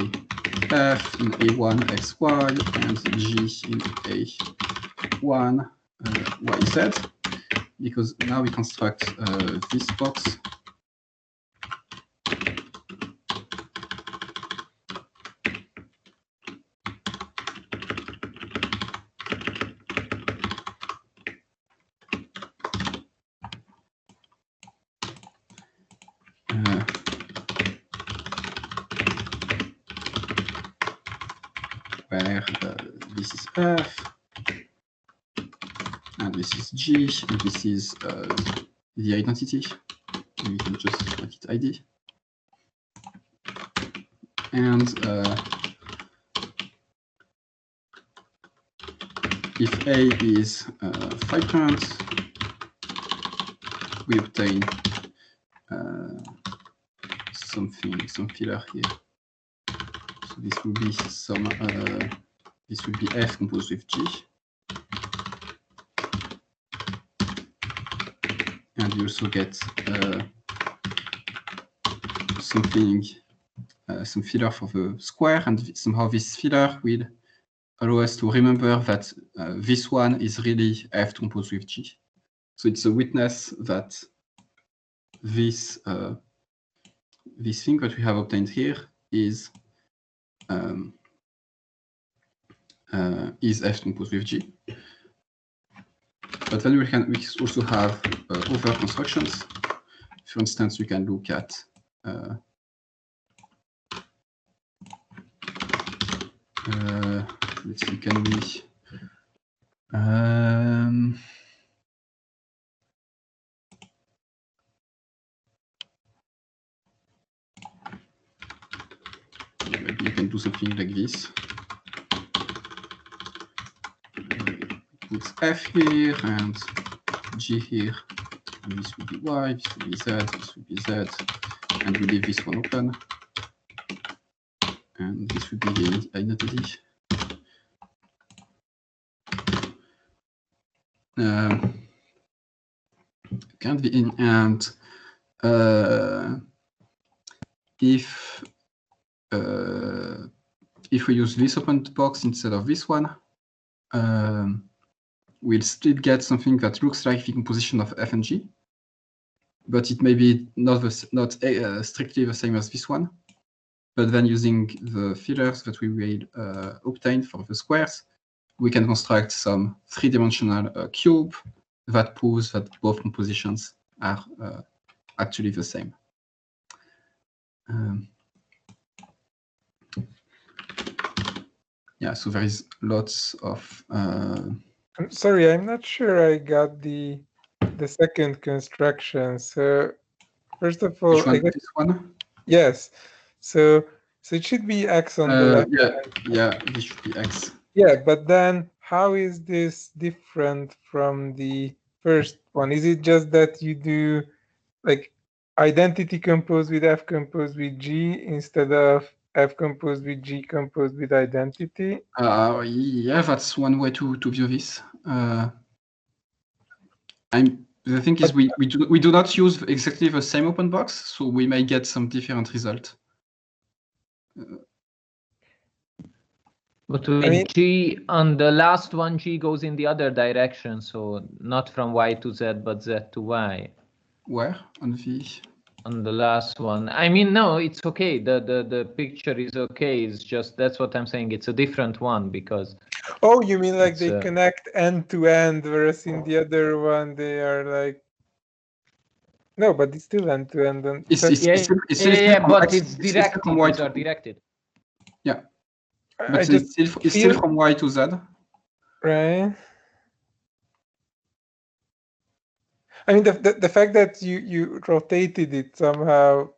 F in A1 XY and G in A1 YZ, because now we construct this box. Where this is F, and this is G, and this is the identity. We can just make it ID. And if A is fibrant, we obtain some filler here. So this will be some. This will be F composed with G. And you also get something, some filler for the square, and somehow this filler will allow us to remember that this one is really F composed with G. So it's a witness that this this thing that we have obtained here is F composed with G. But then we also have other constructions. For instance, we can look at let's see, can we maybe you can do something like this. Put F here and G here. And this will be Y, this will be Z, this will be Z, and we leave this one open. And this will be the identity. Can't be in, and if we use this open box instead of this one, we'll still get something that looks like the composition of F and G, but it may be not strictly the same as this one. But then using the fillers that we will obtain for the squares, we can construct some three-dimensional cube that proves that both compositions are actually the same. Yeah, so there is lots of. I'm sorry, I'm not sure I got the second construction. So first of all, Which one? I guess, This one? yes. So it should be X on the left. Yeah, this should be X. Yeah, but then how is this different from the first one? Is it just that you do like identity composed with F composed with G instead of F composed with G composed with identity? Yeah, that's one way to view this. The thing is, we do not use exactly the same open box, so we may get some different result. But G on the last one, G goes in the other direction, so not from Y to Z, but Z to Y. Where on the? On the last one. I mean, no, it's okay. The picture is okay. It's just that's what I'm saying. It's a different one because. Oh, you mean like they connect end to end, whereas in the other one they are like. No, but it's still end to end. But it's directed. These are directed. Yeah. But it's still from Y to Z. Right. I mean, the fact that you rotated it somehow,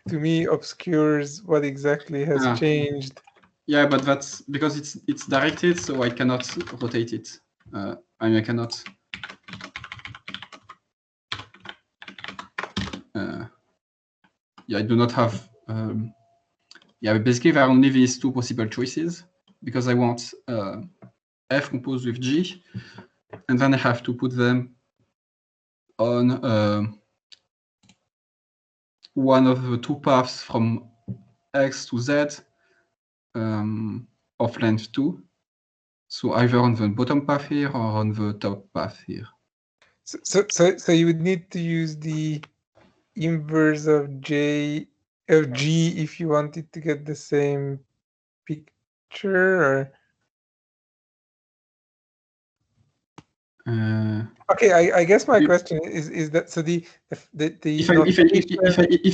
to me, obscures what exactly has changed. Yeah, but that's because it's directed, so I cannot rotate it. I mean, I cannot. Yeah, I do not have. Yeah, basically there are only these two possible choices because I want F composed with G, and then I have to put them on one of the two paths from X to Z of length 2. So either on the bottom path here or on the top path here. So you would need to use the inverse of G if you wanted to get the same picture, or okay, I guess my question is that so if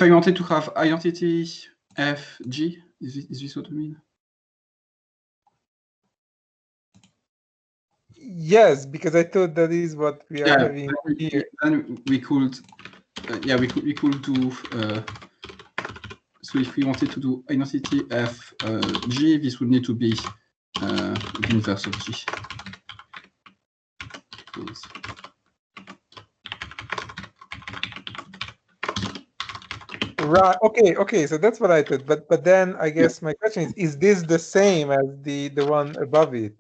I wanted to have identity F G, is this what I mean? Yes, because I thought that is what we are having here. Then we could, we could do. So if we wanted to do identity F G, this would need to be the inverse of G. Right. Okay. So that's what I thought. But then I guess my question is this the same as the one above it?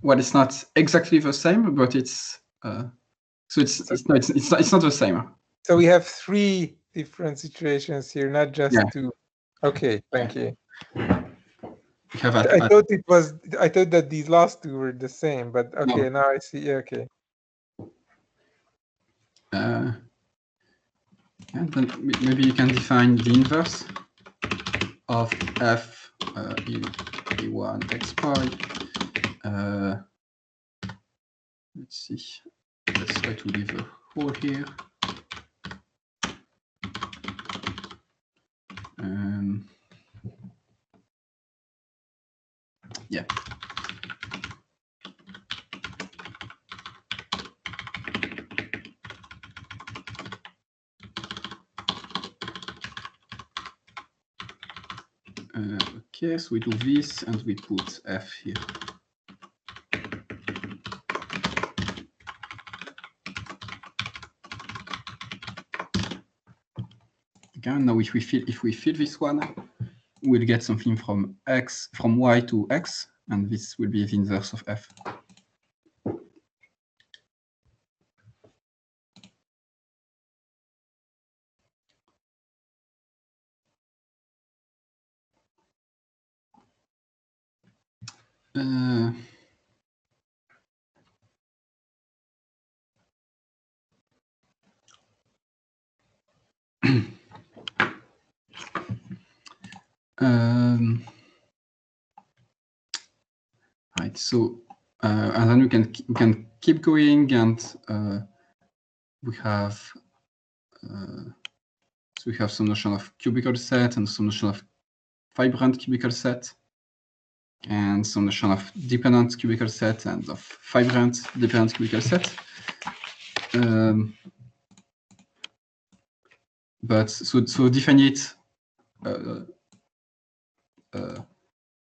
Well, it's not exactly the same, but it's so it's not the same. So we have 3 different situations here, not just 2. Okay, thank you. We have I thought that these last 2 were the same, but okay, now I see. Yeah, okay. And then maybe you can define the inverse of f e1 x pi. Let's see. Let's try to leave a hole here. Yeah. Okay, so we do this and we put f here. Okay, now if we fill this one, we'll get something from y to x, and this will be the inverse of f. Right, so and then we can keep going, and we have so we have some notion of cubical set and some notion of vibrant cubical set, and some notion of dependent cubical set and of vibrant dependent cubical set. But so define it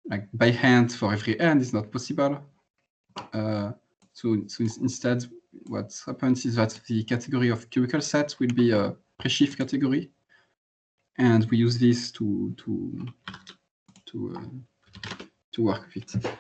like by hand for every n is not possible. So instead, what happens is that the category of cubical set will be a pre-shift category, and we use this to work with it.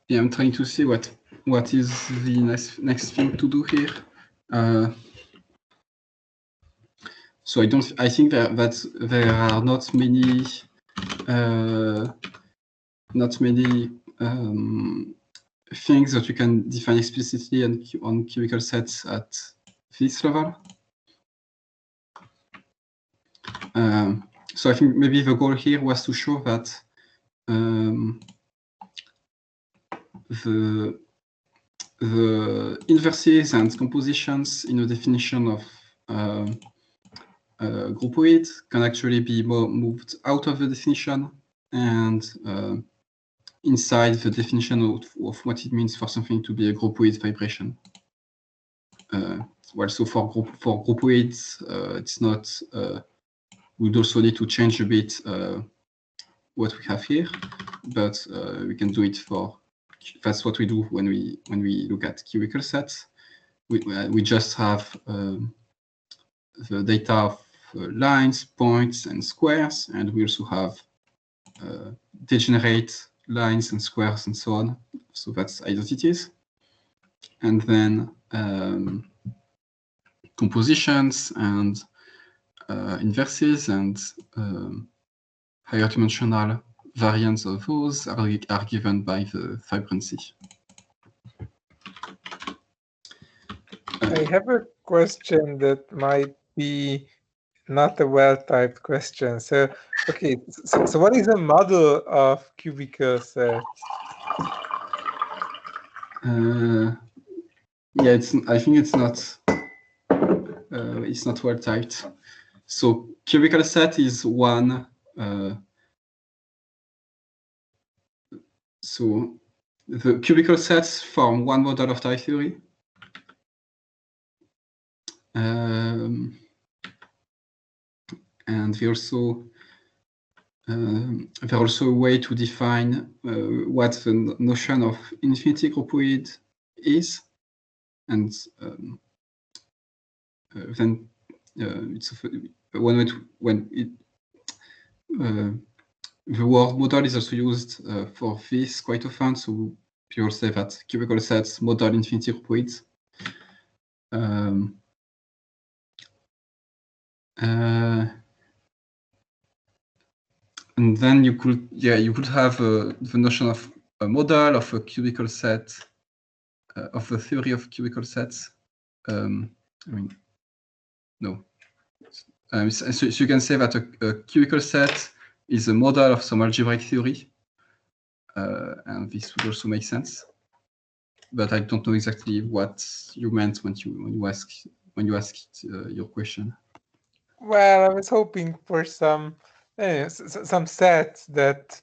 Yeah, I'm trying to see what is the next thing to do here. So I think that there are not many things that you can define explicitly on cubical sets at this level. So I think maybe the goal here was to show that the inverses and compositions in a definition of groupoid can actually be moved out of the definition and inside the definition of what it means for something to be a groupoid vibration. Well, so for groupoids, it's not. We'd also need to change a bit what we have here, but we can do it for. That's what we do when we look at cubical sets. We just have the data of lines, points, and squares, and we also have degenerate lines and squares and so on. So that's identities, and then compositions and inverses and higher dimensional variants of those are given by the vibrancy. I have a question that might be not a well-typed question. So, okay, so what is a model of cubical sets? Yeah, I think it's not well typed. So cubical set is one. So the cubical sets form one model of type theory. And they're also a way to define what the notion of infinity groupoid is, and then it's one way to, when it, the word model is also used for this quite often. So people say that cubical sets model infinity groupoids. And then you could have the notion of a model of a cubical set, of the theory of cubical sets. I mean, no. So you can say that a cubical set is a model of some algebraic theory, and this would also make sense. But I don't know exactly what you meant when you asked your question. Well, I was hoping for some sets that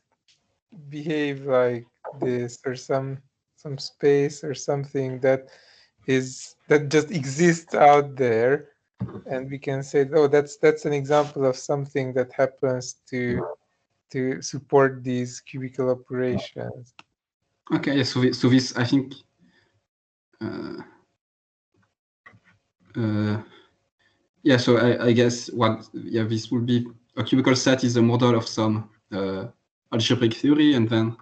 behave like this, or some space or something that just exists out there, and we can say, oh, that's an example of something that happens to support these cubical operations. Okay, yeah, so this I think. Yeah, so I guess this would be a cubical set is a model of some algebraic theory, and then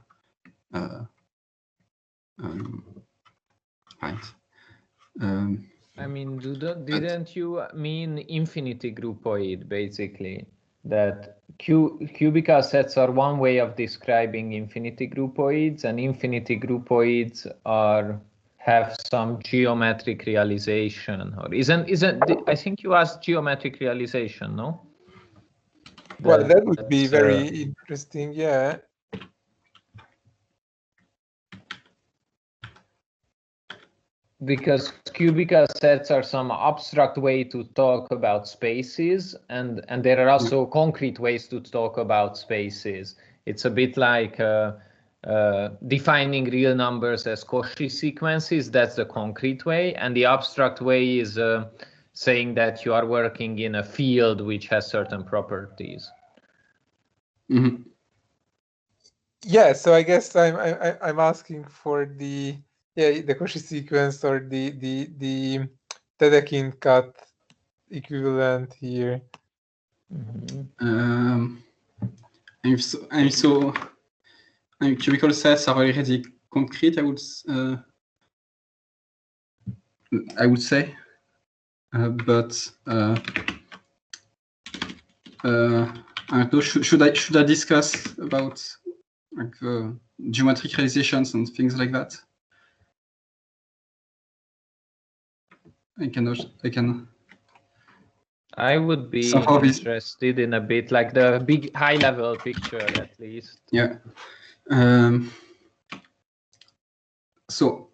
right. I mean, didn't you mean infinity groupoid, basically? That cubical sets are one way of describing infinity groupoids, and infinity groupoids have some geometric realization, or isn't? I think you asked geometric realization, no? Well, that would be very interesting, yeah. Because cubical sets are some abstract way to talk about spaces, and there are also concrete ways to talk about spaces. It's a bit like defining real numbers as Cauchy sequences. That's the concrete way, and the abstract way is saying that you are working in a field which has certain properties. Mm-hmm. Yeah, so I guess I'm asking for the Cauchy sequence, or the Dedekind cut equivalent here. Mm-hmm. Cubical sets are already concrete, I would say, but I don't know, should I discuss about like geometric realizations and things like that? I can. I would be interested in a bit like the big high-level picture, at least. Yeah. So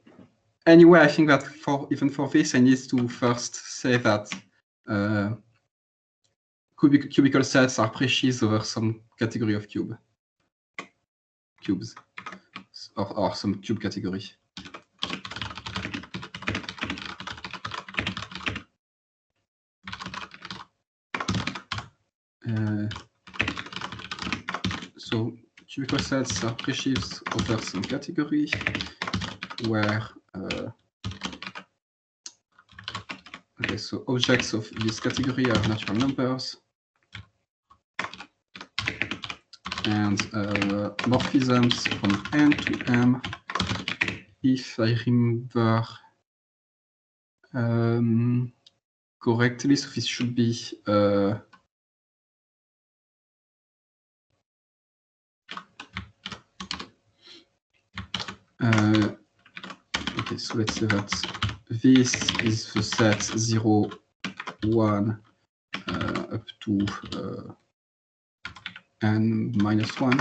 anyway, I think that even for this, I need to first say that cubical sets are precious over some category of cubes, or some cube category. So cubical sets are precious over some category where okay, so objects of this category are natural numbers, and morphisms from n to m. If I remember correctly, so this should be okay, so let's say that this is the set 0, 1 up to n minus 1.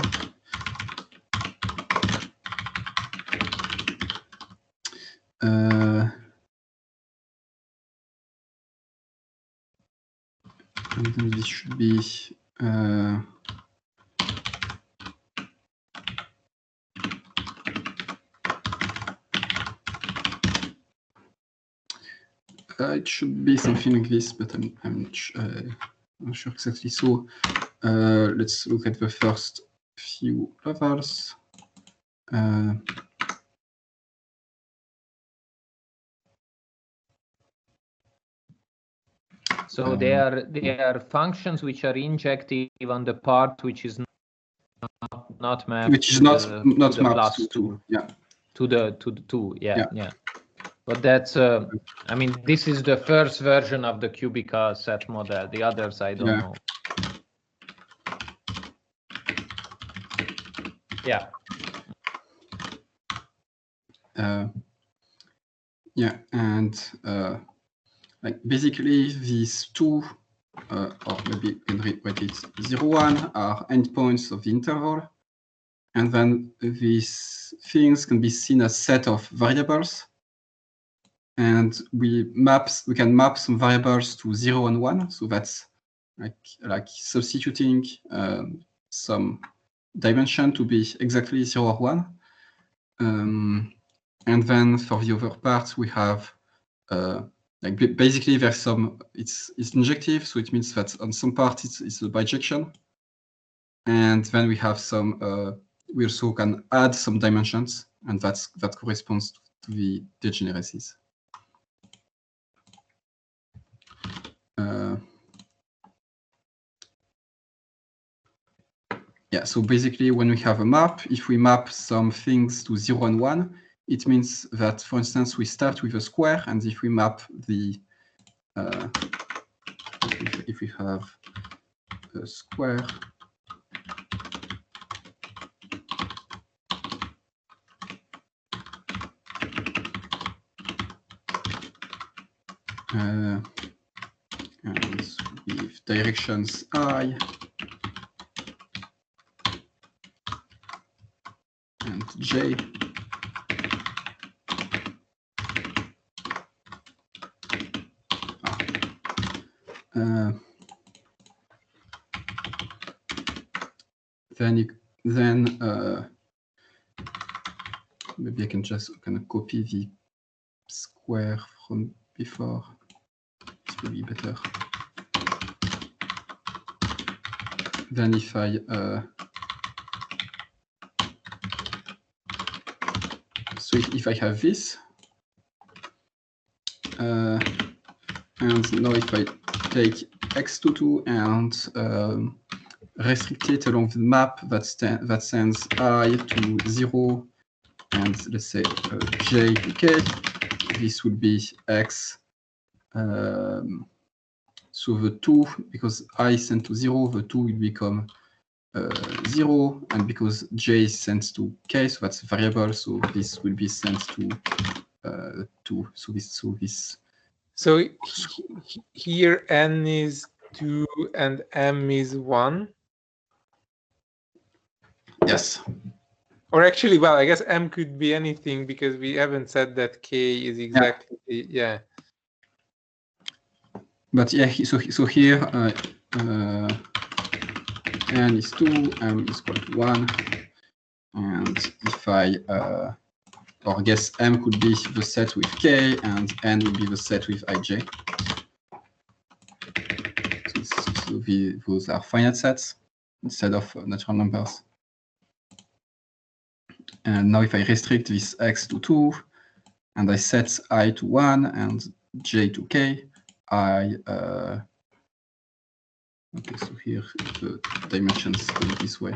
And then this should be it should be something like this, but I'm not sure exactly. So let's look at the first few levels. So they are functions which are injective on the part which is not mapped, which is not mapped to 2. Yeah. To the 2. Yeah. But that's I mean, this is the first version of the cubical set model. The others I don't know. Yeah. Yeah, and like basically these two, or maybe you can write it 0, 1 are endpoints of the interval, and then these things can be seen as set of variables, and we can map some variables to 0 and 1. So that's like substituting some dimension to be exactly 0 or 1. And then for the other parts, we have like basically there's some, it's injective, so it means that on some part it's a bijection. And then we have some, we also can add some dimensions, and that corresponds to the degeneracies. Yeah, so basically when we have a map, if we map some things to 0 and 1, it means that, for instance, we start with a square, and if we map the, if we have a square, and with directions I and j, then maybe I can just kind of copy the square from before. This will be better. Then if I so if I have this, and now if I take x22 and restrict it along the map that sends I to 0 and let's say j to k, this would be x. So the 2, because I is sent to 0, the 2 will become 0, and because j is sent to k, so that's a variable, so this will be sent to 2. So here n is 2 and m is 1. Yes. Or actually, well, I guess m could be anything because we haven't said that k is exactly yeah. But yeah, so here n is 2, m is equal to 1, and if I or I guess m could be the set with k, and n would be the set with ij. So those are finite sets instead of natural numbers. And now if I restrict this x to 2, and I set I to 1 and j to k, okay, so here the dimensions go this way.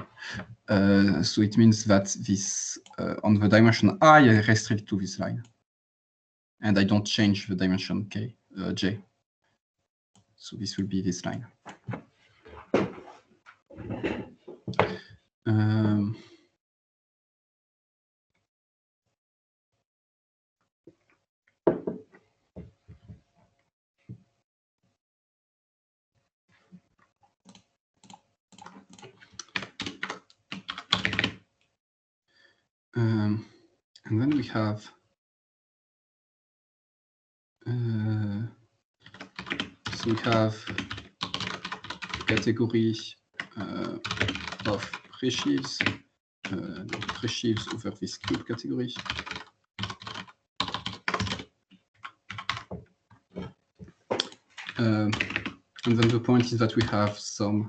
So it means that this on the dimension I restrict to this line, and I don't change the dimension k, j. So this will be this line. And then we have so we have category of presheaves, presheaves over this cube category. And then the point is that we have so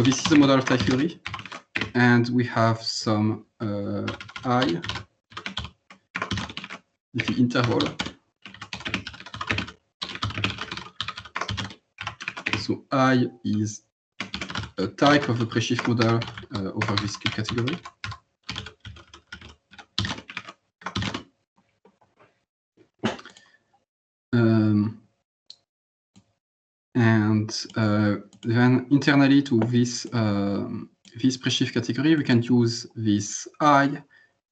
this is a model of type theory, and we have some I, the interval. So I is a type of the presheaf model over this cube category. Then internally to this this presheaf category, we can use this I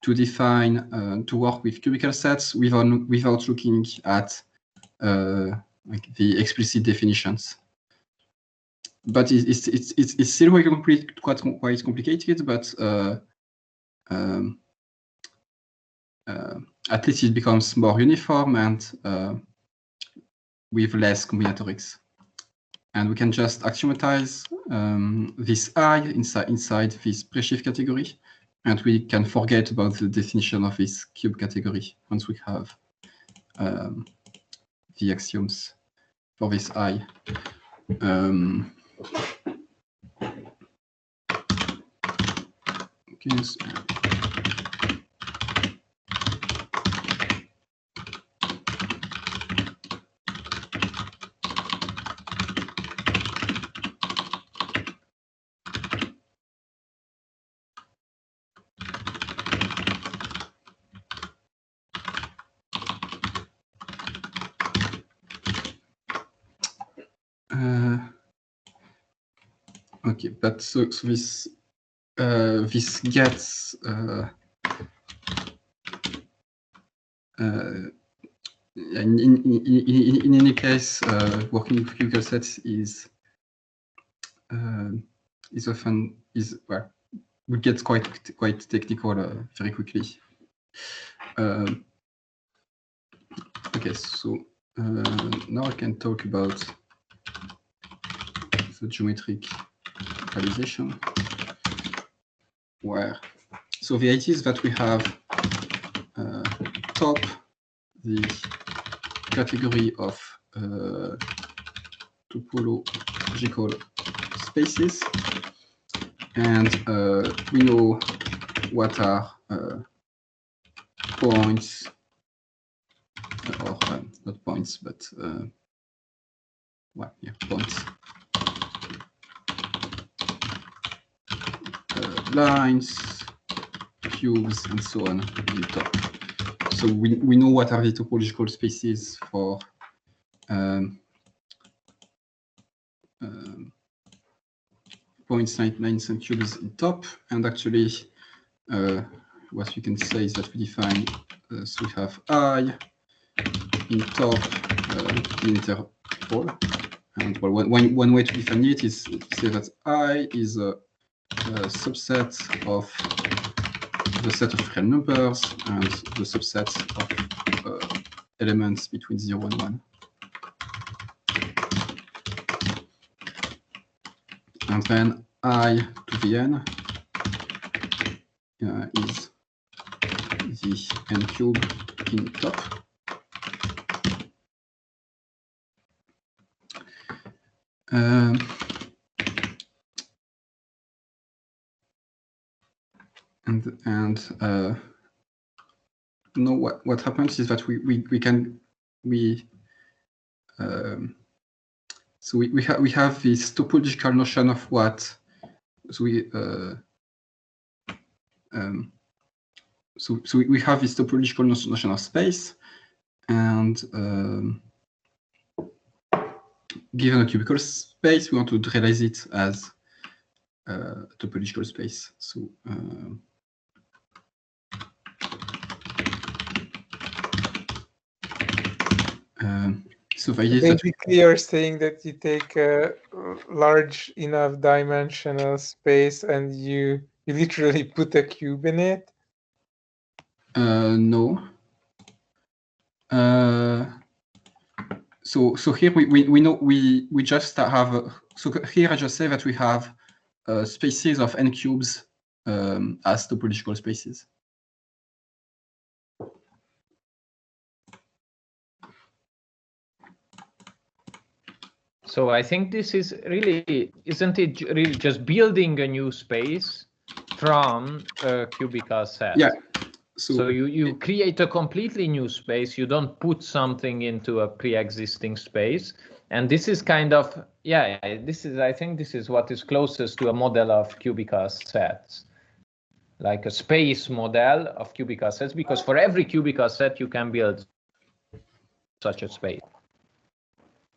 to define to work with cubical sets without looking at like the explicit definitions. But it's still quite complicated, but at least it becomes more uniform and with less combinatorics. And we can just axiomatize this I inside this presheaf category, and we can forget about the definition of this cube category once we have the axioms for this I. Okay, so okay, but so this this gets in any case, working with cubical sets is often well, would get quite technical very quickly. Okay, so now I can talk about the geometric realization, where so the idea is that we have top the category of topological spaces, and we know what are points, or not points, but well, yeah, points, lines, cubes, and so on on top. So we know what are the topological spaces for points, lines, and cubes in top. And actually, what we can say is that we define, so we have I in top interval. And well, one way to define it is to say that I is a subset of the set of real numbers and the subset of elements between 0 and 1. And then I to the n is the n cube in top. No, what happens is that so we have this topological notion of what, so we have this topological notion of space, and given a cubical space, we want to realize it as a topological space. So so basically, you're saying that you take a large enough dimensional space and you literally put a cube in it? No. So here we know we just have so here I just say that we have spaces of n cubes as topological spaces. So I think this is really, isn't it really just building a new space from a cubical set? Yeah. So you create a completely new space. You don't put something into a pre-existing space. And this is kind of, yeah, I think this is what is closest to a model of cubical sets, like a space model of cubical sets, because for every cubical set, you can build such a space.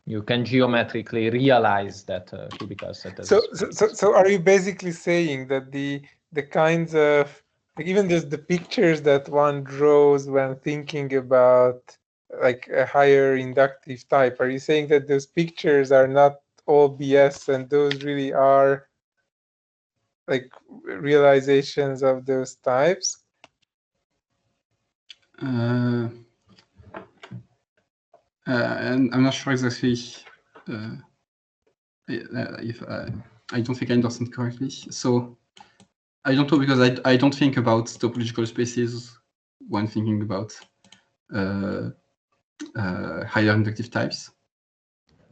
You can geometrically realize that cubical set. So are you basically saying that the kinds of, like, even just the pictures that one draws when thinking about like a higher inductive type, are you saying that those pictures are not all BS and those really are like realizations of those types? And I'm not sure exactly if I don't think I understand correctly. So I don't know, because I don't think about topological spaces when thinking about higher inductive types.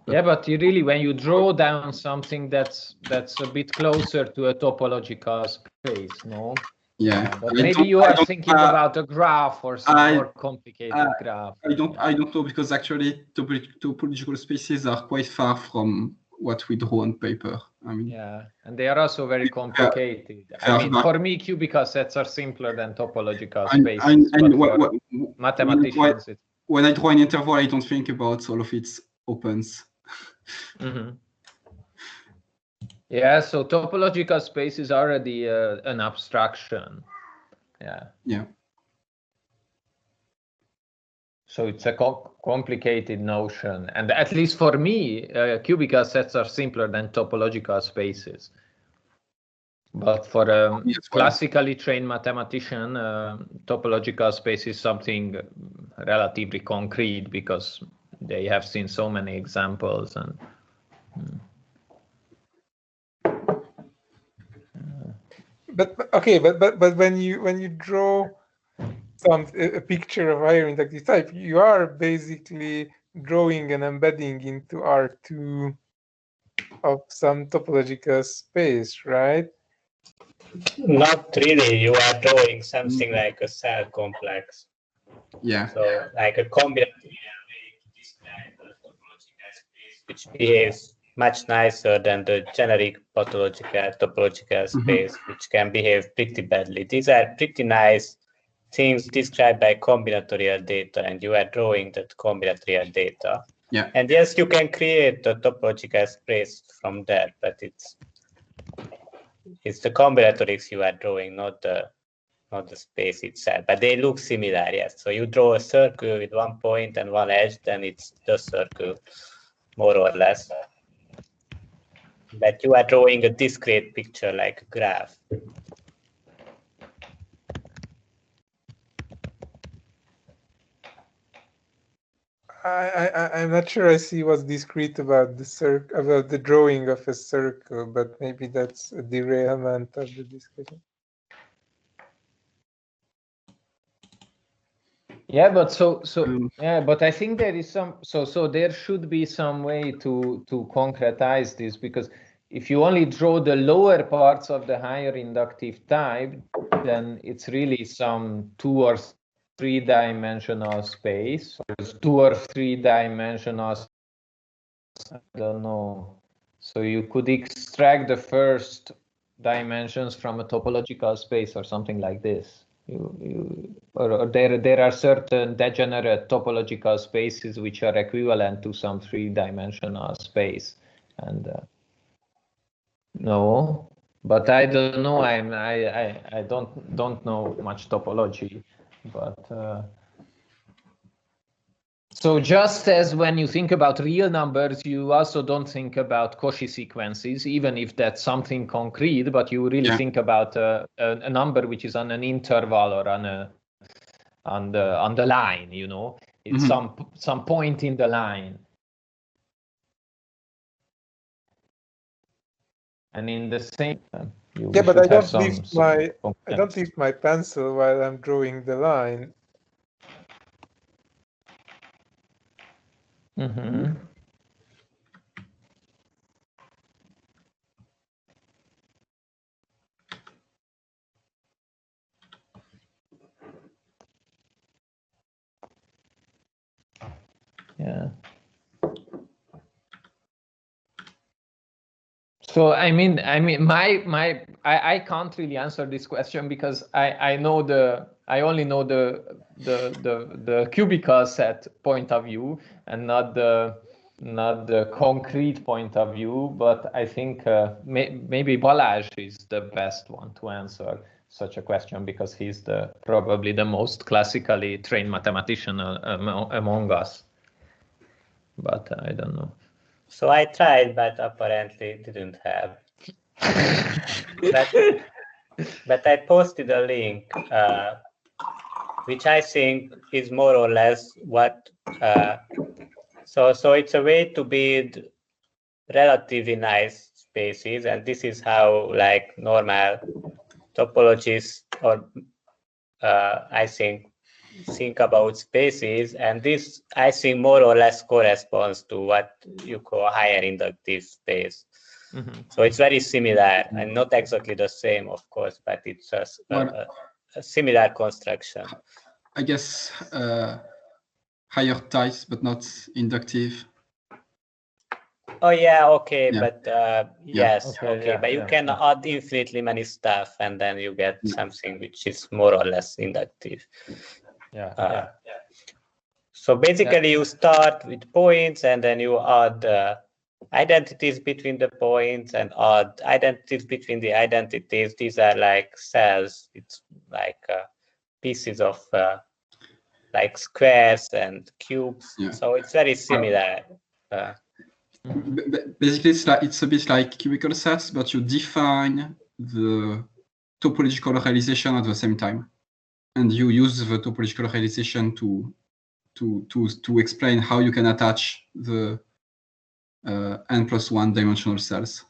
Yeah, but you really, when you draw down something that's a bit closer to a topological space, no? Yeah, but maybe you are thinking about a graph or some more complicated graph. I don't know, because actually topological spaces are quite far from what we draw on paper. I mean, yeah, and they are also very complicated. I mean, for me, cubical sets are simpler than topological spaces. Mathematicians, when I draw an interval, I don't think about all of its opens. Mm-hmm. Yeah, so topological space is already an abstraction. Yeah. Yeah. So it's a complicated notion, and at least for me, cubical sets are simpler than topological spaces. But for a classically trained mathematician, topological space is something relatively concrete, because they have seen so many examples. And but when you draw a picture of higher inductive type, you are basically drawing and embedding into R2 of some topological space, right? Not really. You are drawing something like a cell complex. Yeah. So like a combinatorial way to describe a topological space, which behaves much nicer than the generic pathological topological space, which can behave pretty badly. These are pretty nice things described by combinatorial data, and you are drawing that combinatorial data. Yeah. And yes, you can create a topological space from that, but it's the combinatorics you are drawing, not the space itself. But they look similar, yes. So you draw a circle with one point and one edge, then it's the circle, more or less. But you are drawing a discrete picture like a graph. I'm not sure I see what's discrete about the drawing of a circle, but maybe that's a derailment of the discussion. yeah, but but I think there is some so there should be some way to concretize this, because if you only draw the lower parts of the higher inductive type, then it's really some 2 or 3 dimensional space, or 2 or 3 dimensional, I don't know. So you could extract the first dimensions from a topological space or something like this. Or there are certain degenerate topological spaces which are equivalent to some 3-dimensional space, and no, but I don't know. I don't know much topology, but so just as when you think about real numbers, you also don't think about Cauchy sequences, even if that's something concrete, but you really think about a number which is on an interval or on the line, you know, it's some point in the line. and in the same you Yeah, but should I have don't lift my pencil while I'm drawing the line. Mm-hmm. Yeah. So I can't really answer this question because I only know the cubical set point of view and not the concrete point of view. But I think maybe Balázs is the best one to answer such a question because he's probably the most classically trained mathematician among us. But I don't know. So I tried, but apparently it didn't help. but I posted a link, which I think is more or less what. So it's a way to build relatively nice spaces, and this is how like normal topologists or I think about spaces, and this I think more or less corresponds to what you call higher inductive space. Mm-hmm. So it's very similar and not exactly the same, of course, but it's just a similar construction. I guess higher types, but not inductive. Oh yeah, okay, yeah. But yes, okay, yeah, but you can add infinitely many stuff, and then you get something which is more or less inductive. Yeah. So basically, you start with points, and then you add identities between the points, and add identities between the identities. These are like cells. It's like pieces of like squares and cubes. Yeah. So it's very similar. Basically, it's a bit like cubical sets, but you define the topological realization at the same time, and you use the topological realization to explain how you can attach the n+1 dimensional cells.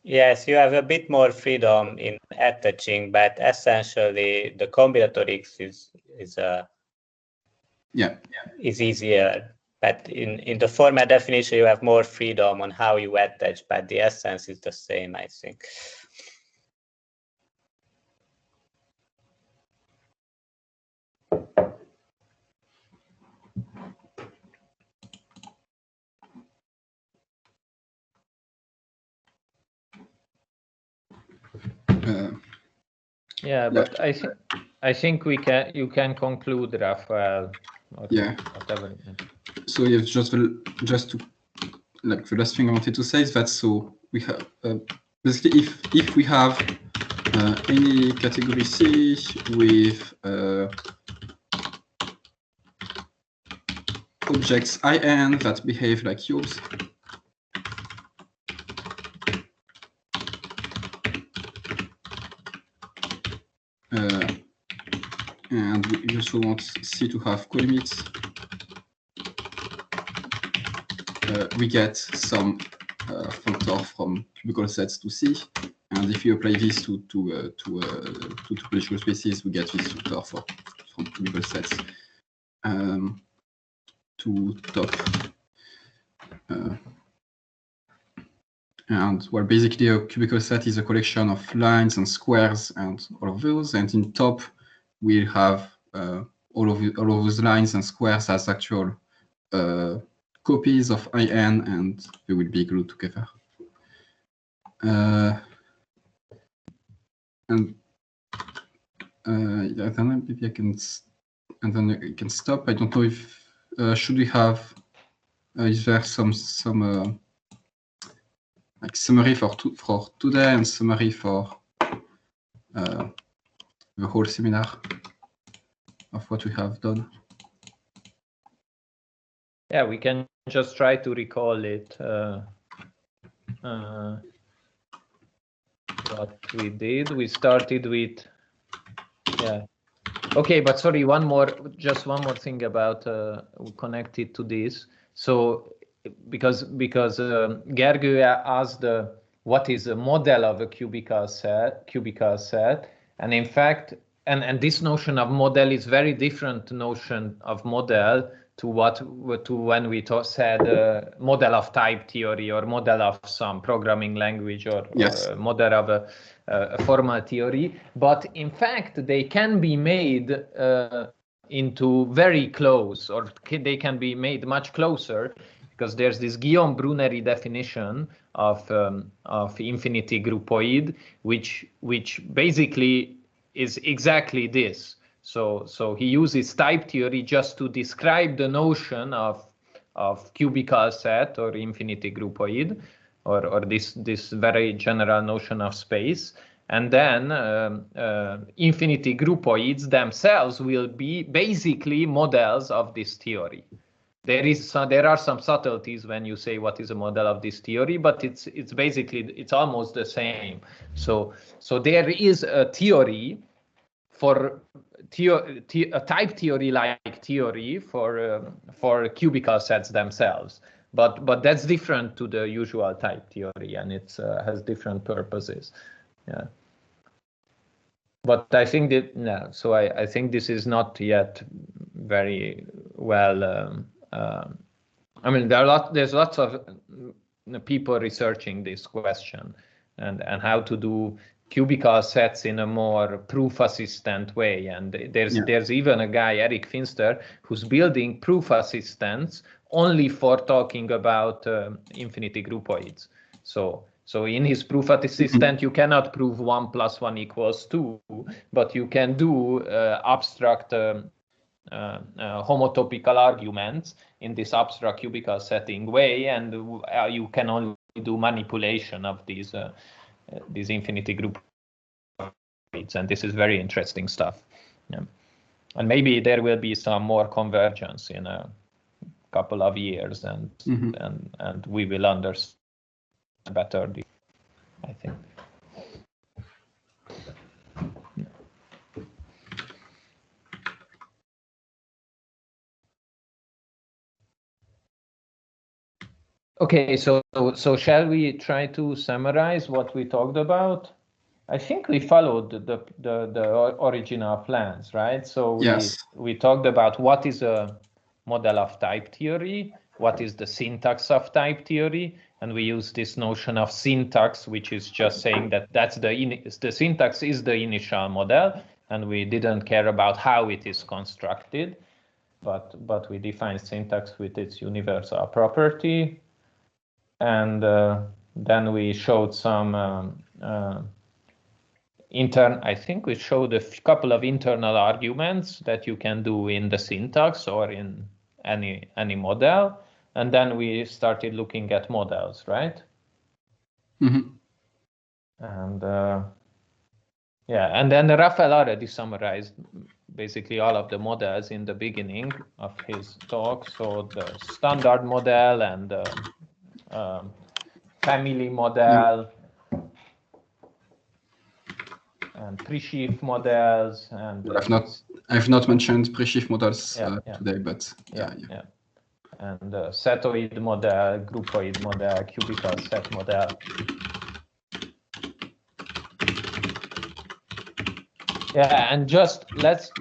Yes, you have a bit more freedom in attaching, but essentially the combinatorics is easier. But in the format definition, you have more freedom on how you attach, but the essence is the same, I think. But I think you can conclude, Raphael. Whatever. So yeah, just to like the last thing I wanted to say is that so we have basically if we have any category C with objects IN that behave like cubes, and we also want C to have colimits, we get some functor from cubical sets to C, and if you apply this to topological spaces, we get this functor from cubical sets to top. And well, basically a cubical set is a collection of lines and squares and all of those, and in top we'll have all of those lines and squares as actual copies of IN, and they will be glued together. And I don't know, maybe I can, and then I can stop. I don't know if should we have is there some like summary for today and summary for the whole seminar of what we have done. Yeah, we can just try to recall it. What we did, we started with, okay, but sorry, just one more thing about connected to this. So because Gergő asked what is a model of a cubical set, and in fact, and this notion of model is very different notion of model to when we said model of type theory or model of some programming language or model of a formal theory. But in fact, they can be made into very close, or they can be made much closer, because there's this Guillaume Bruneri definition of infinity groupoid, which basically is exactly this. So he uses type theory just to describe the notion of cubical set or infinity groupoid, or this very general notion of space. And then infinity groupoids themselves will be basically models of this theory. There are some subtleties when you say what is a model of this theory, but it's basically, it's almost the same. So there is a theory for a type theory like theory for cubical sets themselves, but that's different to the usual type theory, and it has different purposes. Yeah. But I think that no. So I think this is not yet very well. I mean, there's lots of people researching this question and how to do cubical sets in a more proof assistant way. And there's even a guy, Eric Finster, who's building proof assistants only for talking about infinity groupoids. So in his proof assistant, you cannot prove 1 + 1 = 2, but you can do abstract homotopical arguments in this abstract cubical setting way, and you can only do manipulation of these infinity groupoids, and this is very interesting stuff. Yeah. And maybe there will be some more convergence in a couple of years, and we will understand better, I think. Okay, so shall we try to summarize what we talked about? I think we followed the original plans, right? So we talked about what is a model of type theory, what is the syntax of type theory, and we use this notion of syntax, which is just saying that the syntax is the initial model, and we didn't care about how it is constructed, but we define syntax with its universal property. And then we showed some I think we showed a couple of internal arguments that you can do in the syntax or in any model, and then we started looking at models, right? And yeah, and then Rafael already summarized basically all of the models in the beginning of his talk. So the standard model and family model, and pre-sheaf models, and I've not mentioned pre-sheaf models today, but yeah. And setoid model, groupoid model, cubical set model. Yeah, and just let's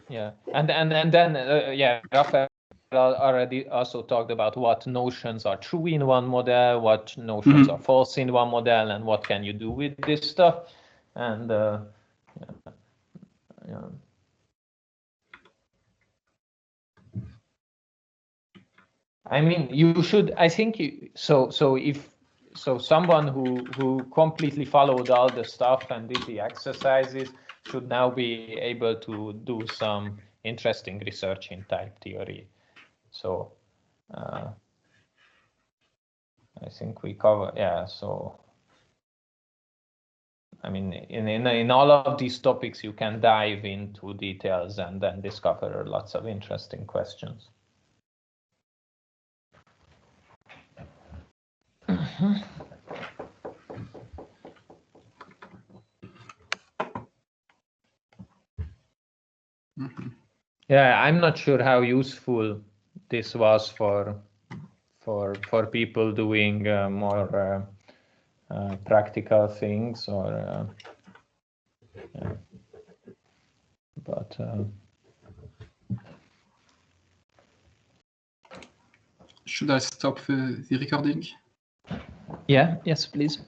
and then Rafael already also talked about what notions are true in one model, what notions are false in one model, and what can you do with this stuff. And I mean, you should. I think so someone who completely followed all the stuff and did the exercises should now be able to do some interesting research in type theory. So I think we cover. Yeah. So. I mean, in all of these topics, you can dive into details and then discover lots of interesting questions. Yeah, I'm not sure how useful this was for people doing more practical things, or yeah. But should I stop the recording? yeah, yes, please.